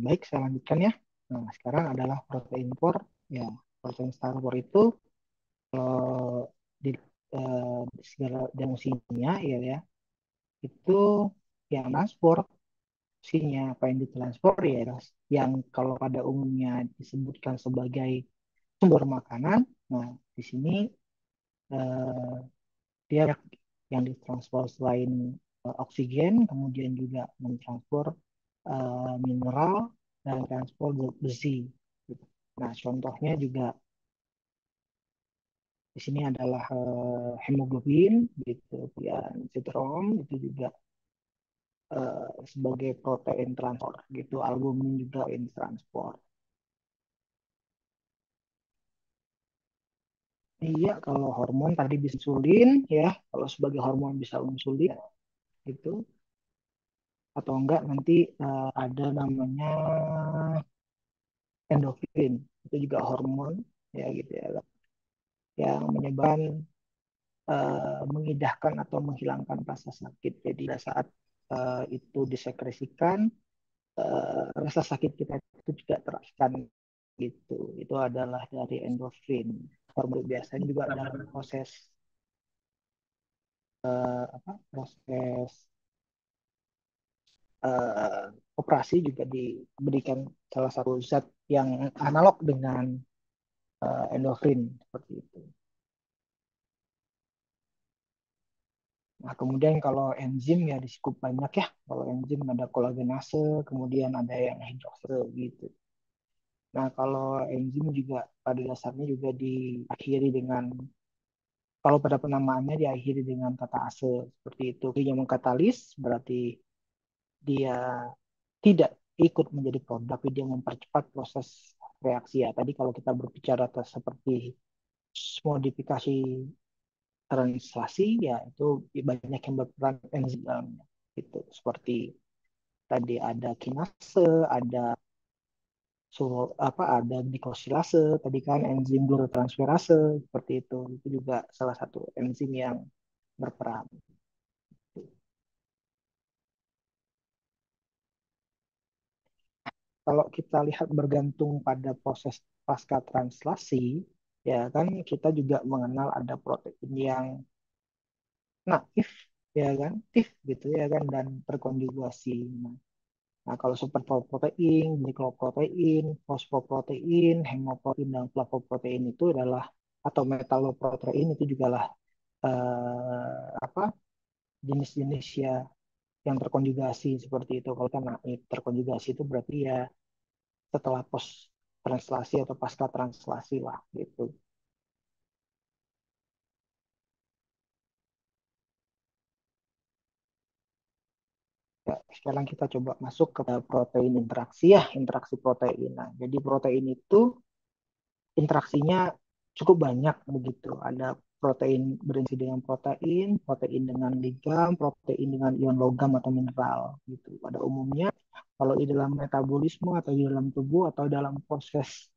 [SPEAKER 1] Baik, saya lanjutkan ya. Nah, sekarang adalah protein core. Ya, protein starter itu kalau di segala dimensinya itu yang transport fungsinya apa yang ditransport ya yang kalau pada umumnya disebutkan sebagai sumber makanan. Nah, di sini eh, dia yang ditransfer selain oksigen, kemudian juga mentransfer mineral dan transport besi. Nah, contohnya juga di sini adalah hemoglobin, gitu, dan sitrom itu juga sebagai protein transport, gitu. Albumin juga protein transport. Iya, kalau hormon tadi bisa insulin ya, kalau sebagai hormon bisa insulin gitu, atau enggak nanti ada namanya endorfin, itu juga hormon ya gitu ya, yang menyebabkan mengindahkan atau menghilangkan rasa sakit. Jadi pada saat itu disekresikan, rasa sakit kita itu juga teraskan gitu. Itu adalah dari endorfin. Hormon biasanya juga dalam proses proses operasi juga diberikan salah satu zat yang analog dengan endofrin seperti itu. Nah, kemudian kalau enzim ya cukup banyak ya. Kalau enzim ada kolagenase, kemudian ada yang hidroksel gitu. Nah, kalau enzim juga pada dasarnya juga diakhiri dengan, kalau pada penamaannya diakhiri dengan kata ase seperti itu. Yang mengkatalis berarti dia tidak ikut menjadi produk, tapi dia mempercepat proses reaksi ya. Tadi kalau kita berbicara seperti modifikasi translasi ya itu banyak yang berperan enzim dalamnya. Itu seperti tadi ada kinase, ada ada glikosilase, tadi kan enzim glucotransferase seperti itu. Itu juga salah satu enzim yang berperan. Kalau kita lihat bergantung pada proses pasca translasi, ya kan kita juga mengenal ada protein yang naif, ya kan, aktif gitu ya kan, dan terkonjugasi. Nah, kalau superprotein, glikoprotein, fosfoprotein, hemoprotein, dan flavoprotein itu adalah, atau metaloprotein itu juga lah apa jenis-jenis ya yang terkonjugasi seperti itu. Kalau kan naif terkonjugasi itu berarti ya setelah post translasi atau pasca translasi lah gitu. Ya, sekarang kita coba masuk ke protein interaksi ya, interaksi protein. Nah, jadi protein itu interaksinya cukup banyak begitu. Ada protein berinteraksi dengan protein, protein dengan ligam, protein dengan ion logam atau mineral gitu. Pada umumnya kalau di dalam metabolisme atau di dalam tubuh atau dalam proses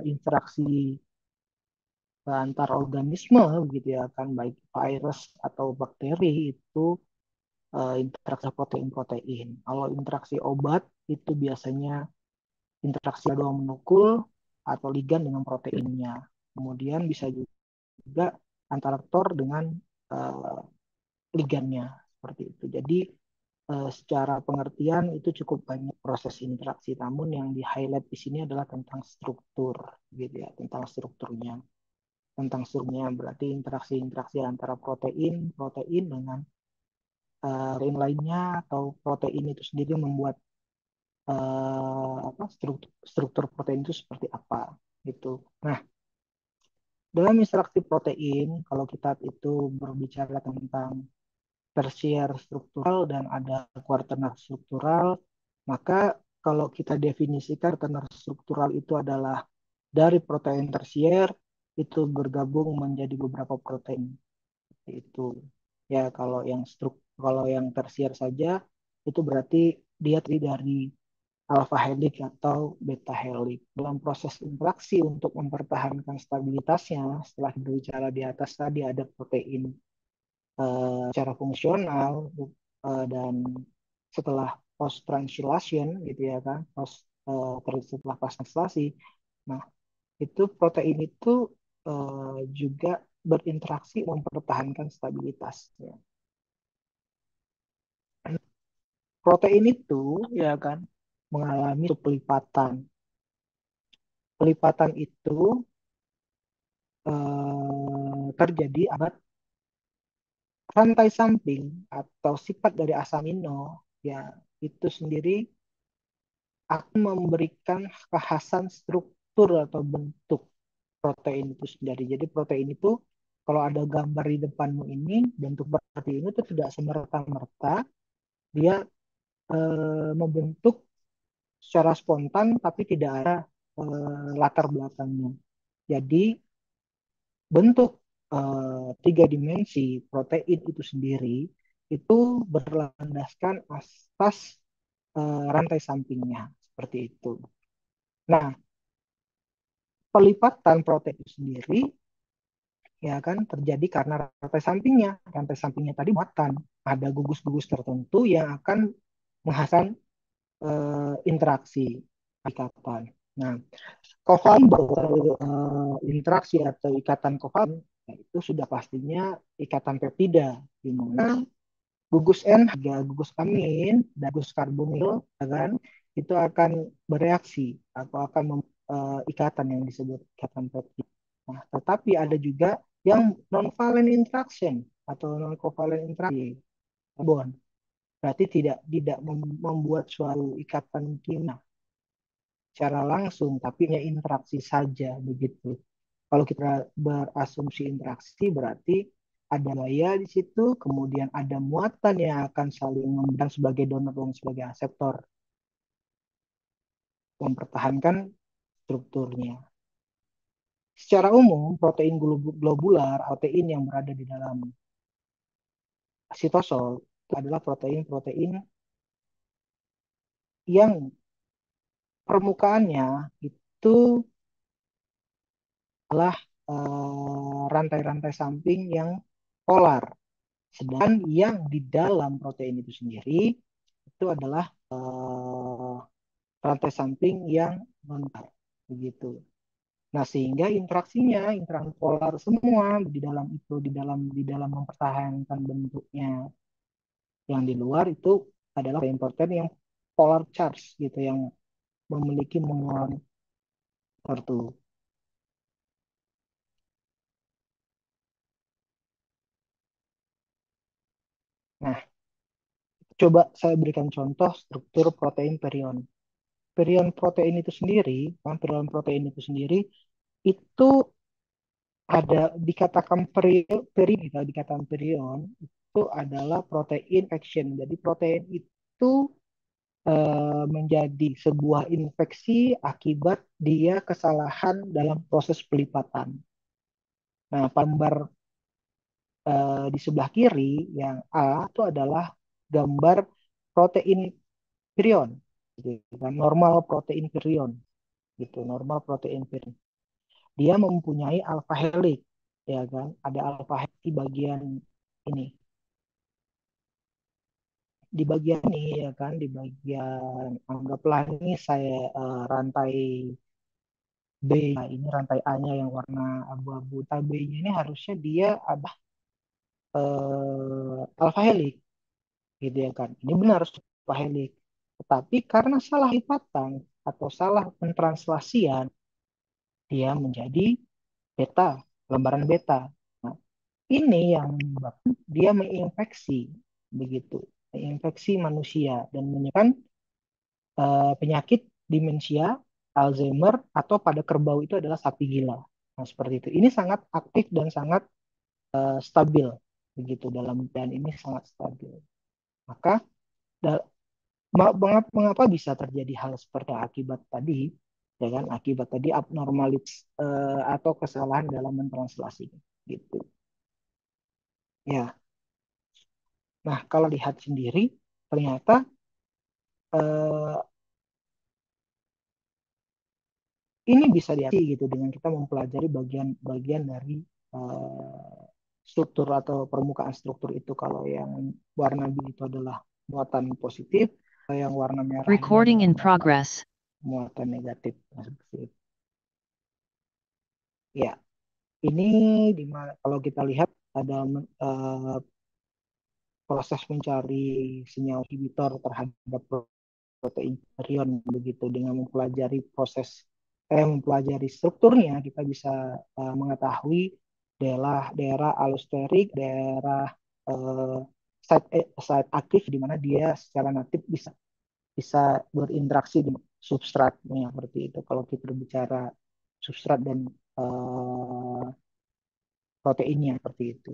[SPEAKER 1] interaksi antar organisme gitu ya kan, baik virus atau bakteri itu interaksi protein-protein. Kalau interaksi obat itu biasanya interaksi dua molekul atau ligan dengan proteinnya. Kemudian bisa juga antara aktor dengan uh, ligannya seperti itu. Jadi secara pengertian itu cukup banyak proses interaksi. Namun yang di highlight di sini adalah tentang struktur, gitu ya, tentang strukturnya. Tentang strukturnya berarti interaksi-interaksi antara protein dengan protein lainnya, atau protein itu sendiri membuat struktur protein itu seperti apa gitu. Nah, dalam interaksi protein, kalau kita itu berbicara tentang tersier struktural dan ada kuartener struktural, maka kalau kita definisikan kuartener struktural itu adalah dari protein tersier itu bergabung menjadi beberapa protein itu. Ya, kalau yang tersier saja itu berarti dia terdiri dari alpha helix atau beta helix. Dalam proses interaksi untuk mempertahankan stabilitasnya, setelah berbicara di atas tadi ada protein secara fungsional dan setelah post translation gitu ya kan, setelah pas translasi. Nah, itu protein itu juga berinteraksi mempertahankan stabilitas. Ya. Protein itu ya kan mengalami pelipatan. Pelipatan itu terjadi akibat rantai samping atau sifat dari asam amino ya itu sendiri akan memberikan kekhasan struktur atau bentuk protein itu sendiri. Jadi protein itu kalau ada gambar di depanmu ini bentuk seperti ini itu tidak semerta-merta dia membentuk secara spontan tapi tidak ada latar belakangnya. Jadi bentuk tiga dimensi protein itu sendiri itu berlandaskan asas rantai sampingnya seperti itu. Nah, pelipatan protein itu sendiri ya kan terjadi karena rantai sampingnya. Rantai sampingnya tadi muatan. Ada gugus-gugus tertentu yang akan menghasilkan interaksi ikatan. Nah, kovalent interaksi atau ikatan kovalent itu sudah pastinya ikatan peptida di mana gugus NH, gugus amin, dan gugus karbonil, ya kan, itu akan bereaksi atau akan ikatan yang disebut ikatan peptid. Nah, tetapi ada juga yang non-valent interaction atau non-covalent interaksi karbon. Berarti tidak membuat suatu ikatan kimia secara langsung, tapi hanya interaksi saja begitu. Kalau kita berasumsi interaksi berarti ada gaya di situ, kemudian ada muatan yang akan saling memberikan sebagai donor dan sebagai aseptor, mempertahankan strukturnya. Secara umum, protein globular, protein yang berada di dalam sitosol, itu adalah protein-protein yang permukaannya itu adalah rantai-rantai samping yang polar. Sedangkan yang di dalam protein itu sendiri itu adalah rantai samping yang non-polar. Begitu. Nah, sehingga interaksi polar semua di dalam itu, di dalam mempertahankan bentuknya. Yang di luar itu adalah protein yang polar charge gitu, yang memiliki mengulang tertentu. Nah, coba saya berikan contoh struktur protein perion. Perion protein itu sendiri, perion protein itu sendiri itu ada dikatakan dikatakan perion itu adalah protein action. Jadi protein itu menjadi sebuah infeksi akibat dia kesalahan dalam proses pelipatan. Nah, gambar di sebelah kiri yang A itu adalah gambar protein virion, gitu kan, normal protein virion, gitu, normal protein virion. Dia mempunyai alpha helix, ya kan, ada alpha helix di bagian ini, ya kan, di bagian anggaplah ini saya rantai B, nah ini rantai A-nya yang warna abu-abu. B-nya ini harusnya dia ada alpha helix, gitu ya kan. Ini benar alpha helix. Tetapi karena salah lipatan atau salah pentranslasian, dia menjadi beta, lembaran beta. Nah, ini yang menyebabkan dia menginfeksi, begitu, menginfeksi manusia dan menyebabkan penyakit demensia, Alzheimer, atau pada kerbau itu adalah sapi gila. Nah, seperti itu. Ini sangat aktif dan sangat stabil, begitu, dalam dan ini sangat stabil. Maka mengapa bisa terjadi hal seperti akibat tadi, ya kan? Akibat tadi abnormalitas atau kesalahan dalam mentranslasi, gitu. Ya. Nah, kalau lihat sendiri, ternyata eh, ini bisa diatasi gitu dengan kita mempelajari bagian-bagian dari eh, struktur atau permukaan struktur itu. Kalau yang warna biru itu adalah muatan positif, kalau yang warna merah ini
[SPEAKER 5] Recording
[SPEAKER 1] adalah
[SPEAKER 5] in progress.
[SPEAKER 1] muatan negatif. Nah, seperti itu. Ya, ini kalau kita lihat ada proses mencari senyawa inhibitor terhadap protein virion, begitu, dengan mempelajari strukturnya kita bisa mengetahui daerah allosterik, daerah uh, site aktif di mana dia secara natif bisa bisa berinteraksi dengan substratnya, seperti itu kalau kita berbicara substrat dan uh, proteinnya, seperti itu.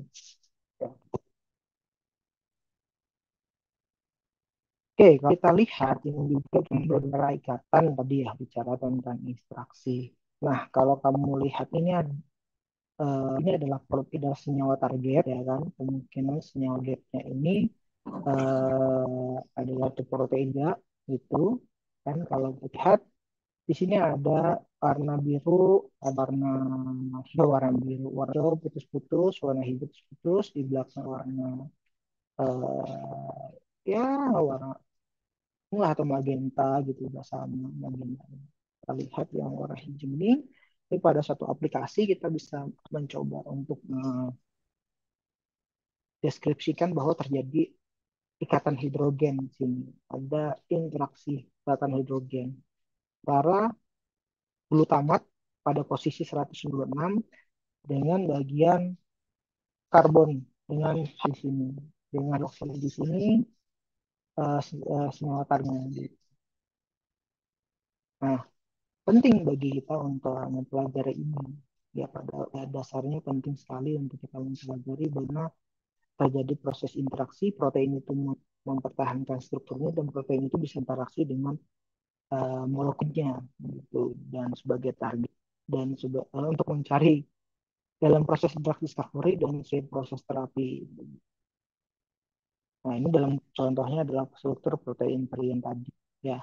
[SPEAKER 1] Oke, kalau kita lihat ini juga beberapa ikatan tadi ya, bicara tentang interaksi. Nah, kalau kamu lihat ini adalah senyawa target, ya kan. Kemungkinan senyawa targetnya ini adalah protein ya, gitu. Kan kalau lihat di sini ada warna biru, ada warna hijau, warna biru, warna hijau putus-putus, warna hijau putus-putus, di belakang warna ya warna lah atau magenta, gitu, udah sama magenta. Kita lihat yang warna hijau ini pada satu aplikasi kita bisa mencoba untuk deskripsikan bahwa terjadi ikatan hidrogen di sini. Ada interaksi ikatan hidrogen. Para glutamat pada posisi 196 dengan bagian karbon dengan di sini. Dengan oksigen di sini senyawa karbon. Nah, penting bagi kita untuk mempelajari ini. Ya, pada dasarnya penting sekali untuk kita mempelajari bagaimana terjadi proses interaksi protein itu mempertahankan strukturnya dan protein itu bisa interaksi dengan molekulnya gitu dan sebagai target dan untuk mencari dalam proses drug discovery dan proses terapi. Nah, ini dalam contohnya adalah struktur protein peri yang tadi ya.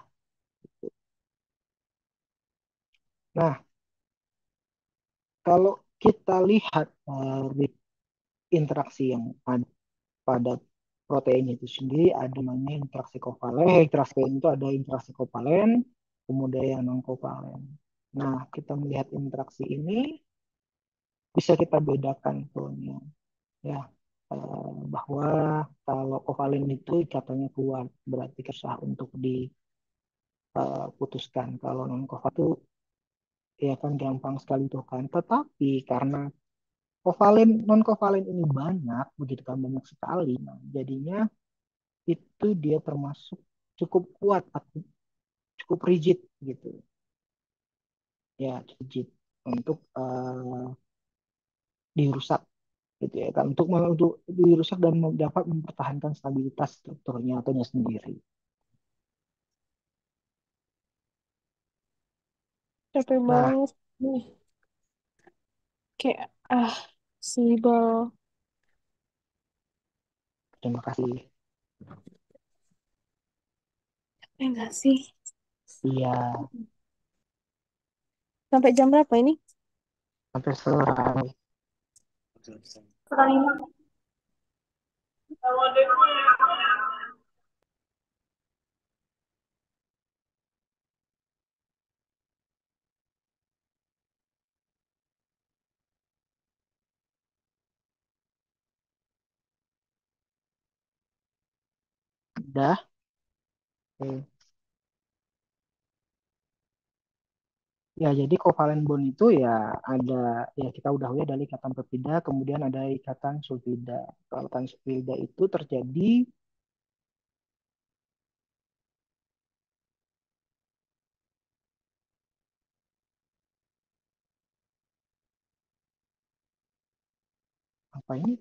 [SPEAKER 1] Nah, kalau kita lihat interaksi yang ada pada protein itu sendiri ada namanya interaksi kovalen. Interaksi itu ada interaksi kovalen, kemudian yang non kovalen. Nah, kita melihat interaksi ini bisa kita bedakan tuh ya bahwa kalau kovalen itu ikatannya kuat berarti susah untuk diputuskan. Kalau non kovalen itu ya kan gampang sekali tuh kan. Tetapi karena kovalen non kovalen ini banyak begitu kan banyak sekali. Nah, jadinya itu dia termasuk cukup kuat atau cukup rigid gitu ya rigid untuk dirusak gitu ya kan untuk dirusak dan dapat mempertahankan stabilitas strukturnya atau sendiri.
[SPEAKER 2] Capek
[SPEAKER 1] Nah,
[SPEAKER 2] banget nih. Kayak, sibel.
[SPEAKER 1] terima kasih.
[SPEAKER 2] Enggak sih.
[SPEAKER 1] Iya,
[SPEAKER 2] Sampai jam berapa ini?
[SPEAKER 1] sampai selesai.
[SPEAKER 4] Kurang lima.
[SPEAKER 1] Udah. Oke. Ya, jadi kovalen bond itu ya ada ya kita udah lihat dari ikatan peptida, kemudian ada ikatan sulfida. Kalau ikatan sulfida itu terjadi apa ini?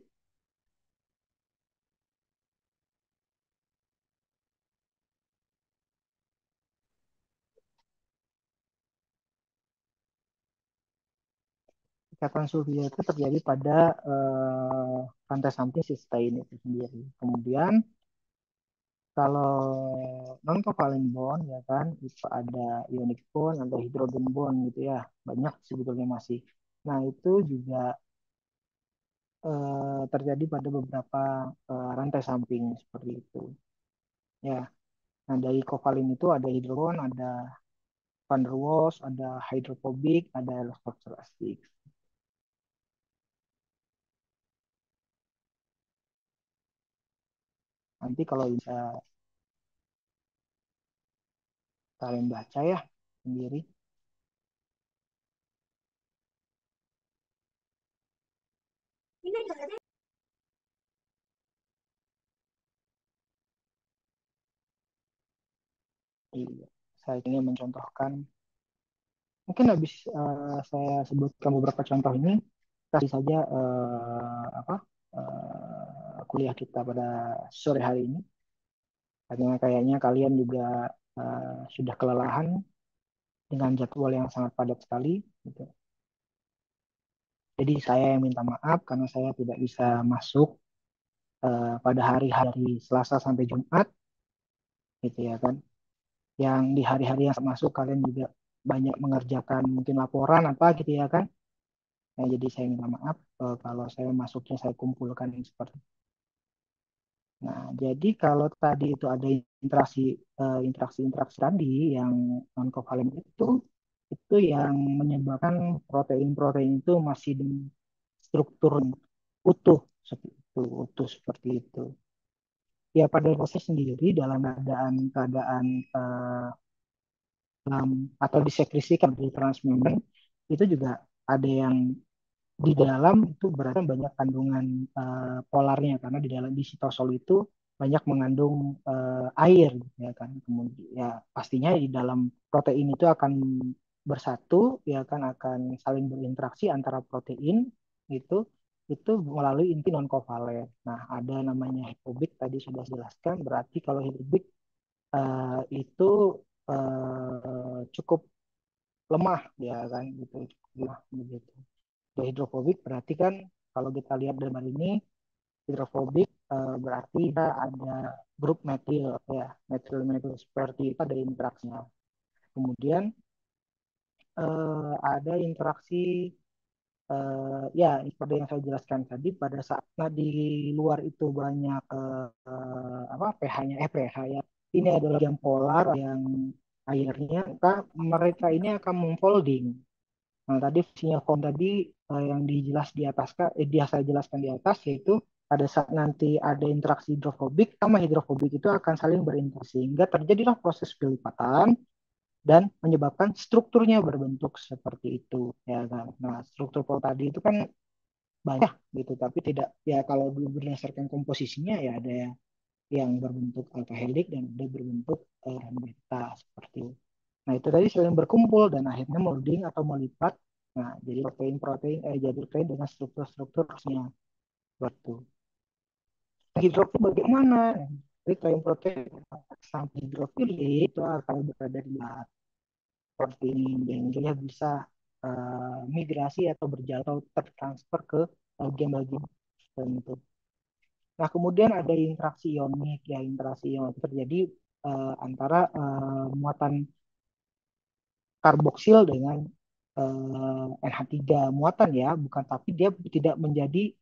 [SPEAKER 1] Ikatan sulfida itu terjadi pada rantai samping sistein itu sendiri. Kemudian kalau non covalent bond ya kan itu ada ionic bond, ada hidrogen bond gitu ya. Banyak sebetulnya masih. Nah, itu juga terjadi pada beberapa rantai samping seperti itu. Ya. Nah, dari covalent itu ada hidrogen, ada van der Waals, ada hydrophobic, ada elastic. Nanti kalau bisa kalian baca ya sendiri. Iya. Saya ingin mencontohkan, mungkin habis saya sebutkan beberapa contoh ini, kasih saja apa kuliah kita pada sore hari ini. Karena kayaknya kalian juga sudah kelelahan dengan jadwal yang sangat padat sekali. Gitu. Jadi saya yang minta maaf karena saya tidak bisa masuk pada hari-hari Selasa sampai Jumat, gitu ya kan. Yang di hari-hari yang masuk kalian juga banyak mengerjakan mungkin laporan apa gitu ya kan. Nah, jadi saya minta maaf kalau saya masuknya saya kumpulkan seperti itu. Nah, jadi kalau tadi itu ada interaksi-interaksi tadi yang non kovalen itu yang menyebabkan protein-protein itu masih struktur utuh seperti itu, utuh seperti itu. ya pada proses sendiri dalam keadaan dalam atau disekresikan di transmembrane itu juga ada yang di dalam itu berarti banyak kandungan polarnya karena di dalam di sitosol itu banyak mengandung air gitu ya kan. Kemudian ya pastinya di dalam protein itu akan bersatu ya kan, akan saling berinteraksi antara protein itu itu melalui inti non kovalen. Nah, ada namanya hidrofobik tadi sudah jelaskan, berarti kalau hidrofobik itu cukup lemah ya kan gitu, cukup lemah begitu. Ya, hidrofobik berarti kan kalau kita lihat gambar ini, hidrofobik berarti kita ada grup metil ya, metil metil seperti itu ada interaksinya. Kemudian ada interaksi ya seperti yang saya jelaskan tadi, pada saat di luar itu banyak apa pH-nya pH ya. Ini adalah yang polar yang airnya, maka mereka ini akan memfolding. Nah, tadi fungsinya form tadi yang dijelas di atas, dia saya jelaskan di atas, yaitu pada saat nanti ada interaksi hidrofobik sama hidrofobik itu akan saling berinteraksi sehingga terjadilah proses pelipatan dan menyebabkan strukturnya berbentuk seperti itu ya kan. Nah, struktur pol tadi itu kan banyak gitu, tapi tidak ya kalau berdasarkan komposisinya ya ada yang berbentuk alpha helix dan ada berbentuk beta seperti itu. Nah, itu tadi saling berkumpul dan akhirnya molding atau melipat. Nah, jadi protein-protein jadi protein dengan struktur-strukturnya seperti itu. Hidrofil bagaimana? Protein-protein sampai hidrofil itu akan berada di luar seperti ini, dan dia bisa migrasi atau berjalan atau tertransfer ke bagian-bagian tertentu. Nah, kemudian ada interaksi ionik ya, interaksi ionik terjadi antara muatan karboksil dengan NH3 muatan ya, bukan, tapi dia tidak menjadi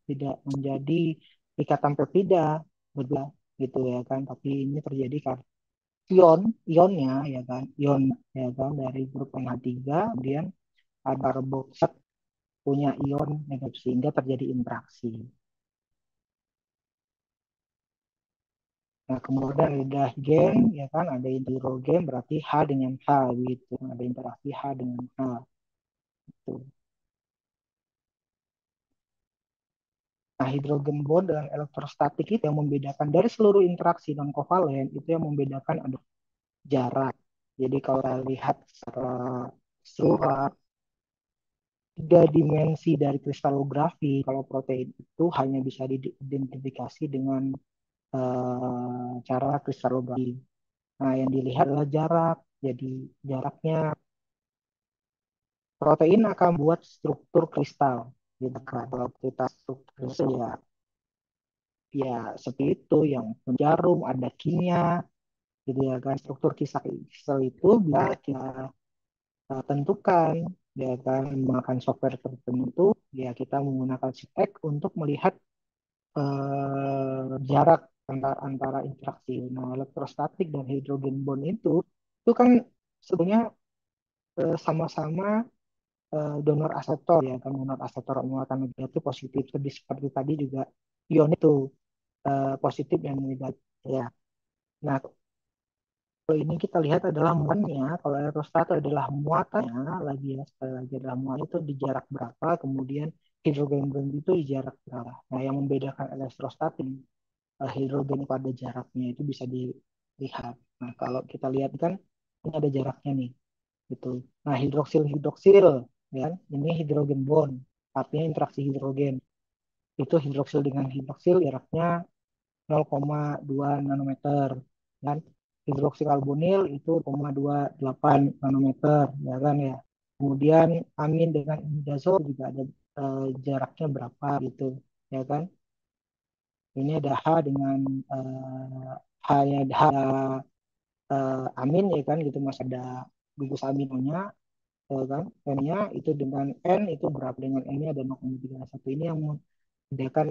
[SPEAKER 1] tidak menjadi ikatan peptida berdua gitu ya kan, tapi ini terjadi karena ionnya ya kan, ion ya kan dari grup NH3 kemudian ada karboksil punya ion negatif sehingga terjadi interaksi. Nah, kemudian ada gen, ya kan, ada hidrogen berarti H dengan H gitu. Ada interaksi H dengan H. Gitu. Nah, hidrogen bond dan elektrostatik itu yang membedakan dari seluruh interaksi non kovalen, itu yang membedakan ada jarak. Jadi kalau kita lihat secara keseluruhan tiga dimensi dari kristalografi, kalau protein itu hanya bisa diidentifikasi dengan cara kristalografi. Nah, yang dilihat adalah jarak. Jadi jaraknya protein akan buat struktur kristal. Gitu kan. Kalau kita struktur kristal ya seperti itu, yang jarum ada kimia, gitu ya kan. Struktur kristal itu bisa kita tentukan, ya kan, menggunakan software tertentu. Ya kita menggunakan SITEK untuk melihat jarak antara interaksi. Nah, elektrostatik dan hidrogen bond itu kan sebenarnya sama-sama donor asetor ya kan, donor asetor muatan negatif positif seperti tadi juga ion itu positif dan negatif ya. Nah, kalau ini kita lihat adalah muatannya, kalau aerostat adalah muatannya lagi ya, sekali lagi adalah muatan itu di jarak berapa, kemudian hidrogen bond itu di jarak berapa. Nah, yang membedakan elektrostatik hidrogen pada jaraknya itu bisa dilihat. Nah, kalau kita lihat kan ini ada jaraknya nih gitu. Nah, hidroksil hidroksil ya, ini hidrogen bond, artinya interaksi hidrogen. Itu hidroksil dengan hidroksil jaraknya 0,2 nanometer dan hidroksil karbonil itu 0,28 nanometer ya kan ya. Kemudian amin dengan imidazol juga ada jaraknya berapa gitu ya kan. Ini ada H dengan H ya, H amin ya kan gitu, masih ada gugus aminonya ya kan. N-nya itu dengan N itu berapa, dengan N-nya ada 0,31. Ini yang membedakan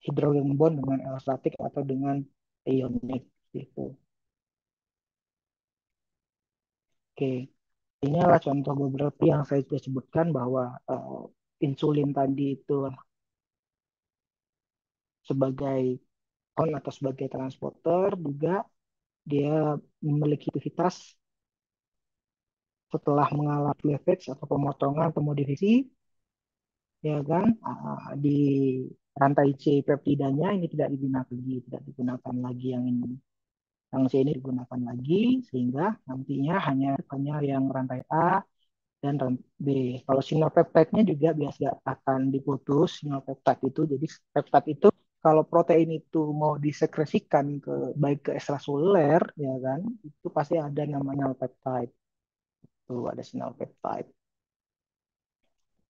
[SPEAKER 1] hidrogen bond dengan elektrostatik atau dengan ionik gitu. Oke, ini adalah contoh beberapa yang saya sudah sebutkan bahwa insulin tadi itu sebagai on atau sebagai transporter juga dia memiliki aktivitas setelah mengalami cleavage atau pemotongan atau modifikasi, ya kan, di rantai C peptidanya ini tidak digunakan lagi yang ini. Yang C ini digunakan lagi sehingga nantinya hanya yang rantai A dan rantai B. Kalau sinyal peptide-nya juga biasa akan diputus sinyal peptide itu. Jadi peptide itu kalau protein itu mau disekresikan baik ke ekstraseluler, ya kan, itu pasti ada namanya peptide. Tuh ada sinyal peptide.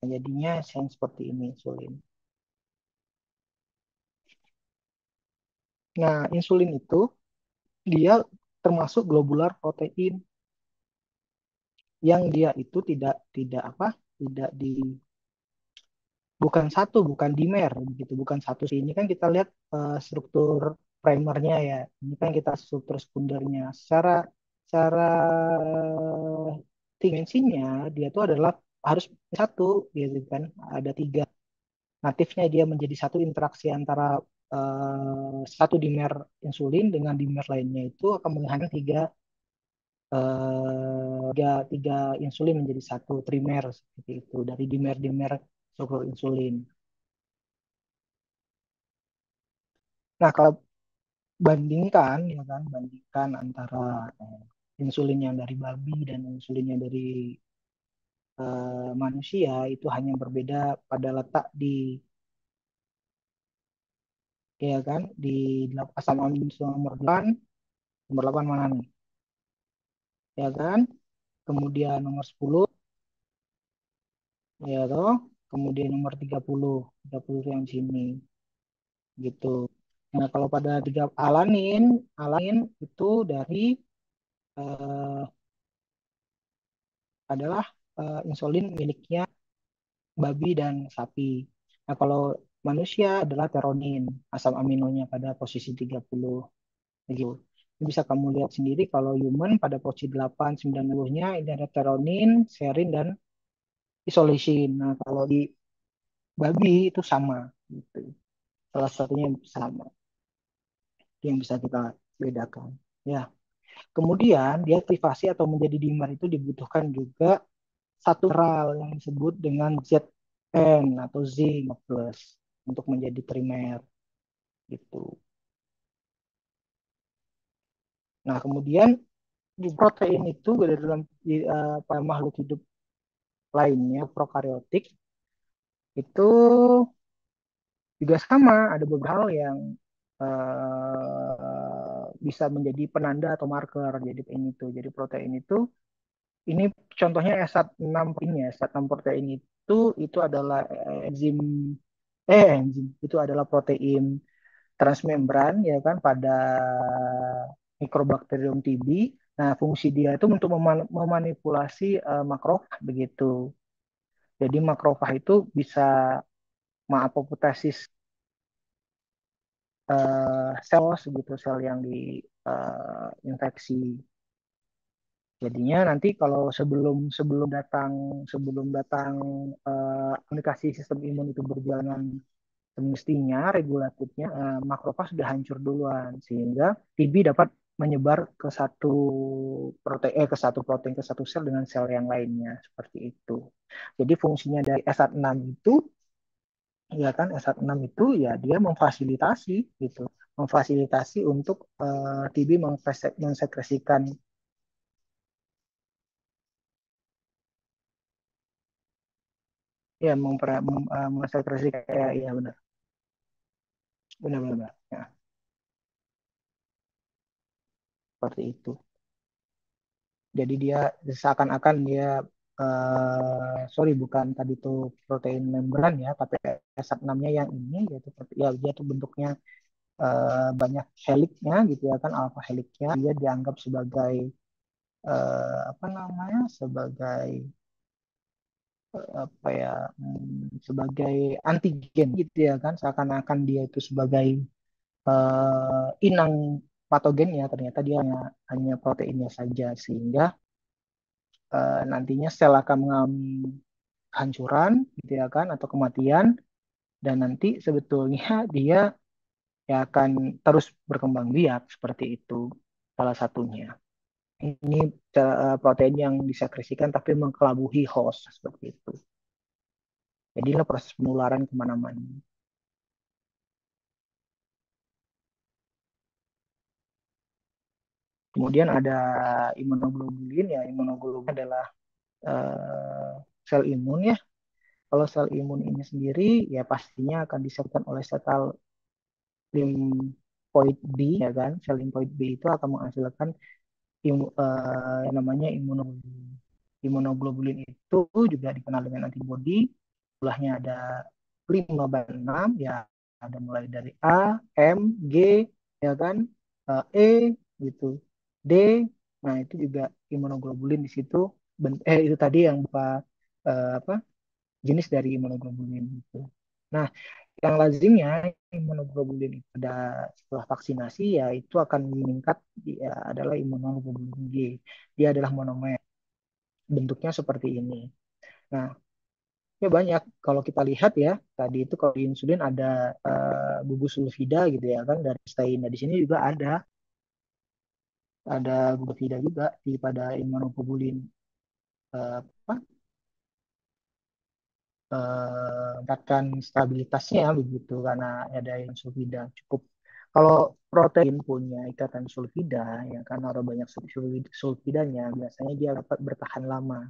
[SPEAKER 1] Nah, jadinya yang seperti ini insulin. Nah, insulin itu dia termasuk globular protein yang dia itu tidak tidak apa tidak di bukan dimer gitu, bukan satu sih. Ini kan kita lihat struktur primernya ya. Ini kan kita struktur sekundernya. Secara dimensinya dia tuh adalah harus satu gitu kan. Ada tiga. Natifnya dia menjadi satu interaksi antara satu dimer insulin dengan dimer lainnya itu akan menghasilkan tiga insulin menjadi satu trimer seperti itu dari dimer-dimer struktur insulin. Nah, kalau bandingkan antara insulin yang dari babi dan insulin yang dari manusia itu hanya berbeda pada letak di ya kan di asam amino nomor 8 mana nih? Ya kan? Kemudian nomor 10 ya toh, kemudian nomor 30 yang di sini gitu. Nah, kalau pada tiga alanin itu dari eh, adalah insulin miliknya babi dan sapi. Nah, kalau manusia adalah teronin, asam aminonya pada posisi 30. Gitu. Ini bisa kamu lihat sendiri kalau human pada posisi 8, 90-nya ini ada teronin, serin, dan isolation. Nah, kalau di babi itu sama. Gitu. Salah satunya sama. Itu yang bisa kita bedakan. Ya. Kemudian dia aktivasi atau menjadi dimer itu dibutuhkan juga satu mineral yang disebut dengan Zn atau zinc plus untuk menjadi trimer gitu. Nah, kemudian di protein itu pada makhluk hidup lainnya prokariotik itu juga sama, ada beberapa hal yang bisa menjadi penanda atau marker jadi ini tuh. Jadi protein itu ini contohnya S6 ini ya, S6 protein itu adalah enzim itu adalah protein transmembran ya kan pada Mycobacterium TB. Nah, fungsi dia itu untuk memanipulasi makrofag begitu. Jadi makrofag itu bisa mengapoteosis sel segitu sel yang diinfeksi. Jadinya nanti kalau sebelum datang komunikasi sistem imun itu berjalan semestinya regulatifnya makrofag sudah hancur duluan sehingga TB dapat menyebar ke satu sel dengan sel yang lainnya seperti itu. Jadi fungsinya dari S6 itu ya kan S6 itu ya dia memfasilitasi gitu, memfasilitasi untuk TB mensekresikan ya mensekresikan ya benar benar benar ya, seperti itu. Jadi dia seakan-akan dia sorry bukan tadi tuh protein membran ya, tapi S6-nya yang ini yaitu ya dia tuh bentuknya banyak heliknya gitu ya kan alpha heliknya dia dianggap sebagai apa namanya sebagai apa ya sebagai antigen gitu ya kan seakan-akan dia itu sebagai inang patogennya ternyata dia hanya proteinnya saja sehingga nantinya sel akan mengalami kehancuran gitu ya kan atau kematian dan nanti sebetulnya dia ya akan terus berkembang biak seperti itu salah satunya. Ini protein yang disekresikan tapi mengkelabuhi host seperti itu. Jadilah proses penularan kemana-mana. Kemudian ada imunoglobulin ya, imunoglobulin adalah eh, sel imun ya. Kalau sel imun ini sendiri ya pastinya akan disertai oleh sel limfoid B ya kan. Sel limfoid B itu akan menghasilkan yang namanya imunoglobulin. Imunoglobulin itu juga dikenal dengan antibodi. Jumlahnya ada 5 banding 6 ya, ada mulai dari A, M, G ya kan, E gitu, D. Nah, itu juga imunoglobulin di situ. Itu tadi yang apa jenis dari imunoglobulin gitu. Nah, yang lazimnya imunoglobulin itu pada setelah vaksinasi ya itu akan meningkat, ya, adalah imunoglobulin G. Dia adalah monomer. Bentuknya seperti ini. Nah, ya banyak. Kalau kita lihat ya, tadi itu kalau di insulin ada gugus sulfida gitu ya kan dari stein. Nah, di sini juga ada gugus sulfida juga di pada imunoglobulin, apa meningkatkan stabilitasnya begitu karena ada yang sulfida cukup. Kalau protein punya ikatan sulfida ya karena ada banyak sulfidanya biasanya dia dapat bertahan lama.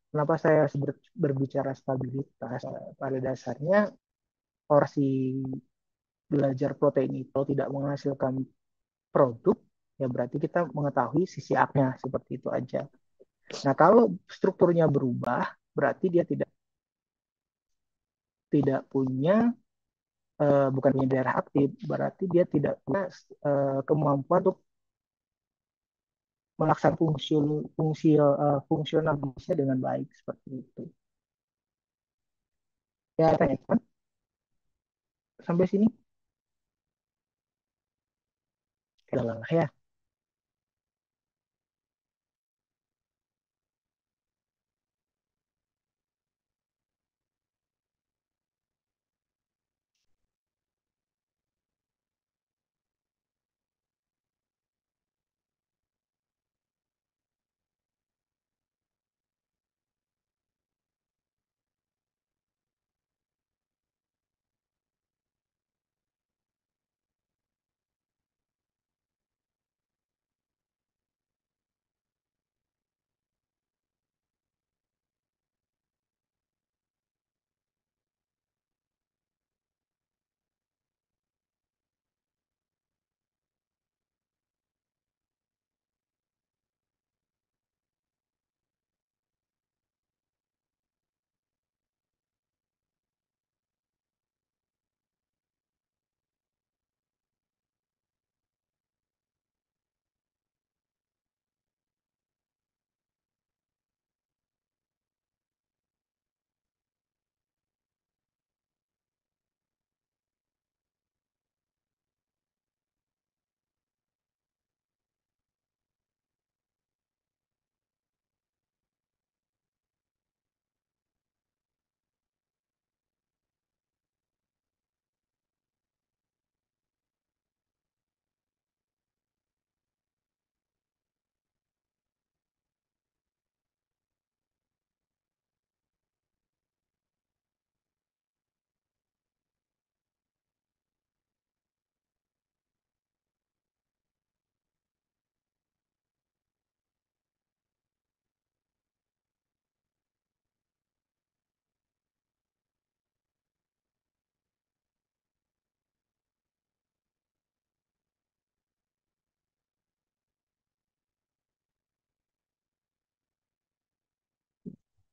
[SPEAKER 1] Kenapa saya berbicara stabilitas? Pada dasarnya porsi belajar protein itu tidak menghasilkan produk, ya berarti kita mengetahui sisi A-nya seperti itu aja. Nah, kalau strukturnya berubah, berarti dia tidak tidak punya bukan punya daerah aktif, berarti dia tidak punya kemampuan untuk melaksanakan fungsionalitasnya dengan baik seperti itu. Ya, tanya kan sampai sini. Lelah ya.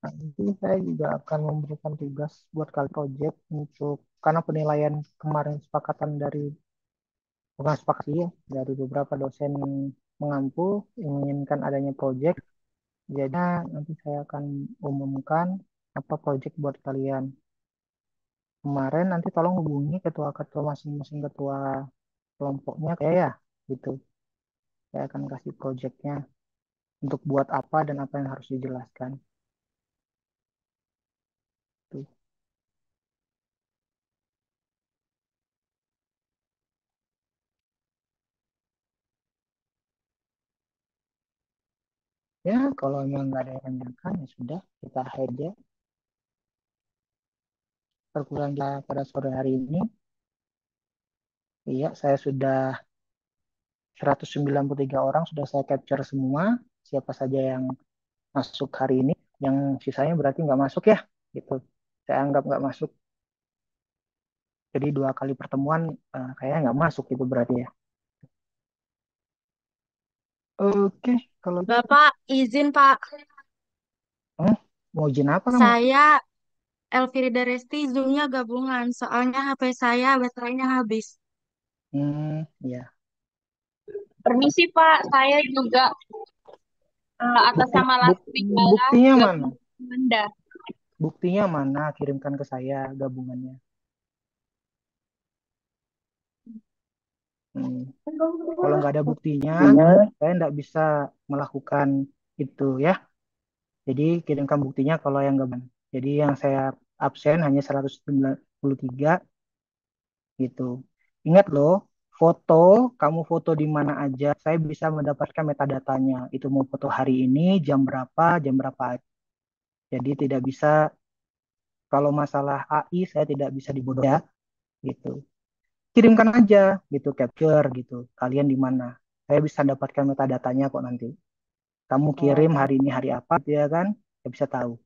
[SPEAKER 1] Nanti saya juga akan memberikan tugas buat kalian project untuk karena penilaian kemarin sepakatan dari bukan sepakat sih ya dari beberapa dosen mengampu menginginkan adanya project. Jadi nanti saya akan umumkan apa project buat kalian. Kemarin nanti tolong hubungi ketua-ketua masing-masing ketua kelompoknya kayak ya gitu. Saya akan kasih projectnya untuk buat apa dan apa yang harus dijelaskan. Tuh. Ya, kalau memang nggak ada yang tanyakan, ya sudah, kita aja perkuliahan kita pada sore hari ini. Iya, saya sudah 193 orang sudah saya capture semua. Siapa saja yang masuk hari ini, yang sisanya berarti nggak masuk ya, gitu. Saya anggap nggak masuk. Jadi 2 kali pertemuan kayaknya nggak masuk itu berarti ya. Oke, kalau gitu.
[SPEAKER 5] Bapak, izin Pak,
[SPEAKER 1] Hmm, mau izin apa kamu?
[SPEAKER 5] saya Elfrida Resti, Zoom-nya gabungan, soalnya HP saya baterainya habis.
[SPEAKER 1] Ya.
[SPEAKER 4] Permisi Pak, saya juga atas
[SPEAKER 1] Bukti,
[SPEAKER 4] nama Latvia
[SPEAKER 1] buktinya mana?
[SPEAKER 4] gabung Anda.
[SPEAKER 1] Buktinya mana? Kirimkan ke saya gabungannya. Hmm. Kalau nggak ada buktinya, saya nggak bisa melakukan itu ya. Jadi kirimkan buktinya kalau yang nggak benar. Jadi yang saya absen hanya 193 gitu. Ingat loh, foto, kamu foto di mana aja, saya bisa mendapatkan metadatanya. Itu mau foto hari ini, jam berapa. Jadi tidak bisa, kalau masalah AI, saya tidak bisa dibodoh ya, gitu. Kirimkan aja, gitu, capture, gitu. Kalian di mana? Saya bisa dapatkan metadatanya kok nanti. Kamu kirim hari ini hari apa, gitu ya kan? Saya bisa tahu.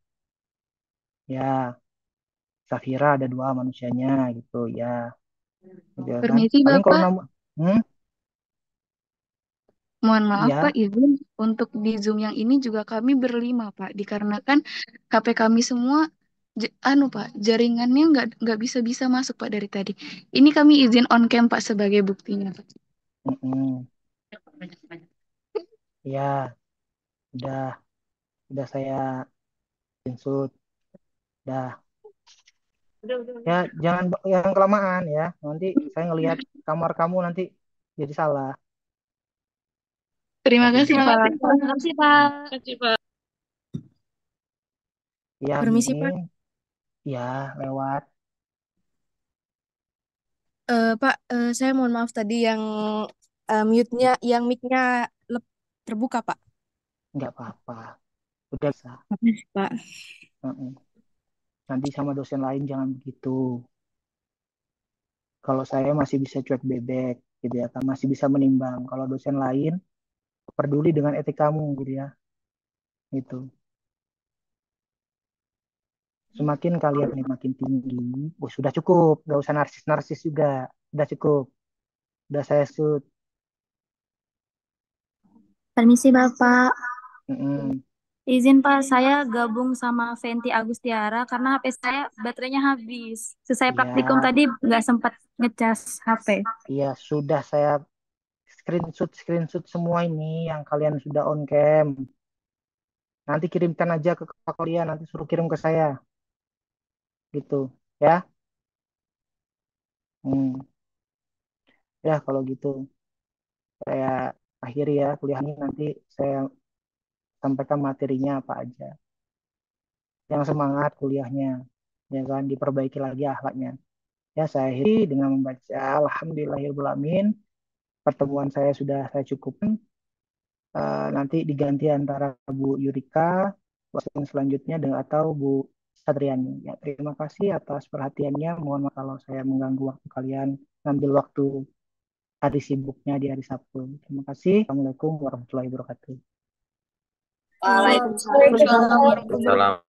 [SPEAKER 1] Ya, Safira ada 2 manusianya, gitu ya. Gitu ya kan?
[SPEAKER 5] Permisi
[SPEAKER 1] Paling kalau
[SPEAKER 5] Bapak,
[SPEAKER 1] nama,
[SPEAKER 5] mohon maaf Pak,
[SPEAKER 1] ya,
[SPEAKER 5] izin untuk di Zoom yang ini juga kami berlima Pak, dikarenakan HP kami semua Pak, jaringannya nggak bisa masuk Pak dari tadi. Ini kami izin on cam Pak sebagai buktinya Pak.
[SPEAKER 1] mm-mm. Ya, udah, udah saya screenshot, dah. Ya, jangan yang kelamaan ya. Nanti saya ngelihat kamar kamu nanti jadi salah.
[SPEAKER 5] Terima
[SPEAKER 1] Oke,
[SPEAKER 5] kasih
[SPEAKER 1] dah.
[SPEAKER 5] Pak.
[SPEAKER 4] Terima kasih Pak.
[SPEAKER 1] Ya,
[SPEAKER 5] Permisi Pak.
[SPEAKER 1] Min. Ya, lewat.
[SPEAKER 5] Pak, saya mohon maaf tadi yang mute-nya, yang mic-nya terbuka Pak.
[SPEAKER 1] Nggak apa-apa. Udah bisa.
[SPEAKER 5] Makasih, Pak.
[SPEAKER 1] Mm-mm. Nanti sama dosen lain jangan begitu. Kalau saya masih bisa cuek bebek, gitu ya. Kan masih bisa menimbang. Kalau dosen lain peduli dengan etik kamu, gitu ya. Itu. Semakin kalian nih makin tinggi, sudah cukup. Nggak usah narsis-narsis juga. Udah cukup. Udah saya shoot.
[SPEAKER 4] Permisi Bapak.
[SPEAKER 1] Mm-mm.
[SPEAKER 4] Izin Pak, saya gabung sama Venti Agustiara karena HP saya baterainya habis. Selesai praktikum
[SPEAKER 1] Ya,
[SPEAKER 4] tadi nggak sempat ngecas HP.
[SPEAKER 1] iya sudah saya screenshot semua ini yang kalian sudah on cam. Nanti kirimkan aja ke kakak kalian, nanti suruh kirim ke saya, gitu ya. Hmm. Ya kalau gitu saya akhiri ya kuliahnya, nanti saya sampaikan materinya apa aja. Yang semangat kuliahnya, ya kan, diperbaiki lagi akhlaknya. Ya saya akhiri dengan membaca Alhamdulillahirobbilalamin. Pertemuan saya sudah saya cukupkan. Nanti diganti antara Bu Yurika dosen selanjutnya dengan atau Bu Adriani. Ya, terima kasih atas perhatiannya. Mohon maaf kalau saya mengganggu waktu kalian, ngambil waktu hari sibuknya di hari Sabtu. Terima kasih. Assalamualaikum warahmatullahi wabarakatuh.
[SPEAKER 4] Waalaikumsalam.
[SPEAKER 5] Waalaikumsalam warahmatullahi wabarakatuh.
[SPEAKER 6] Salam.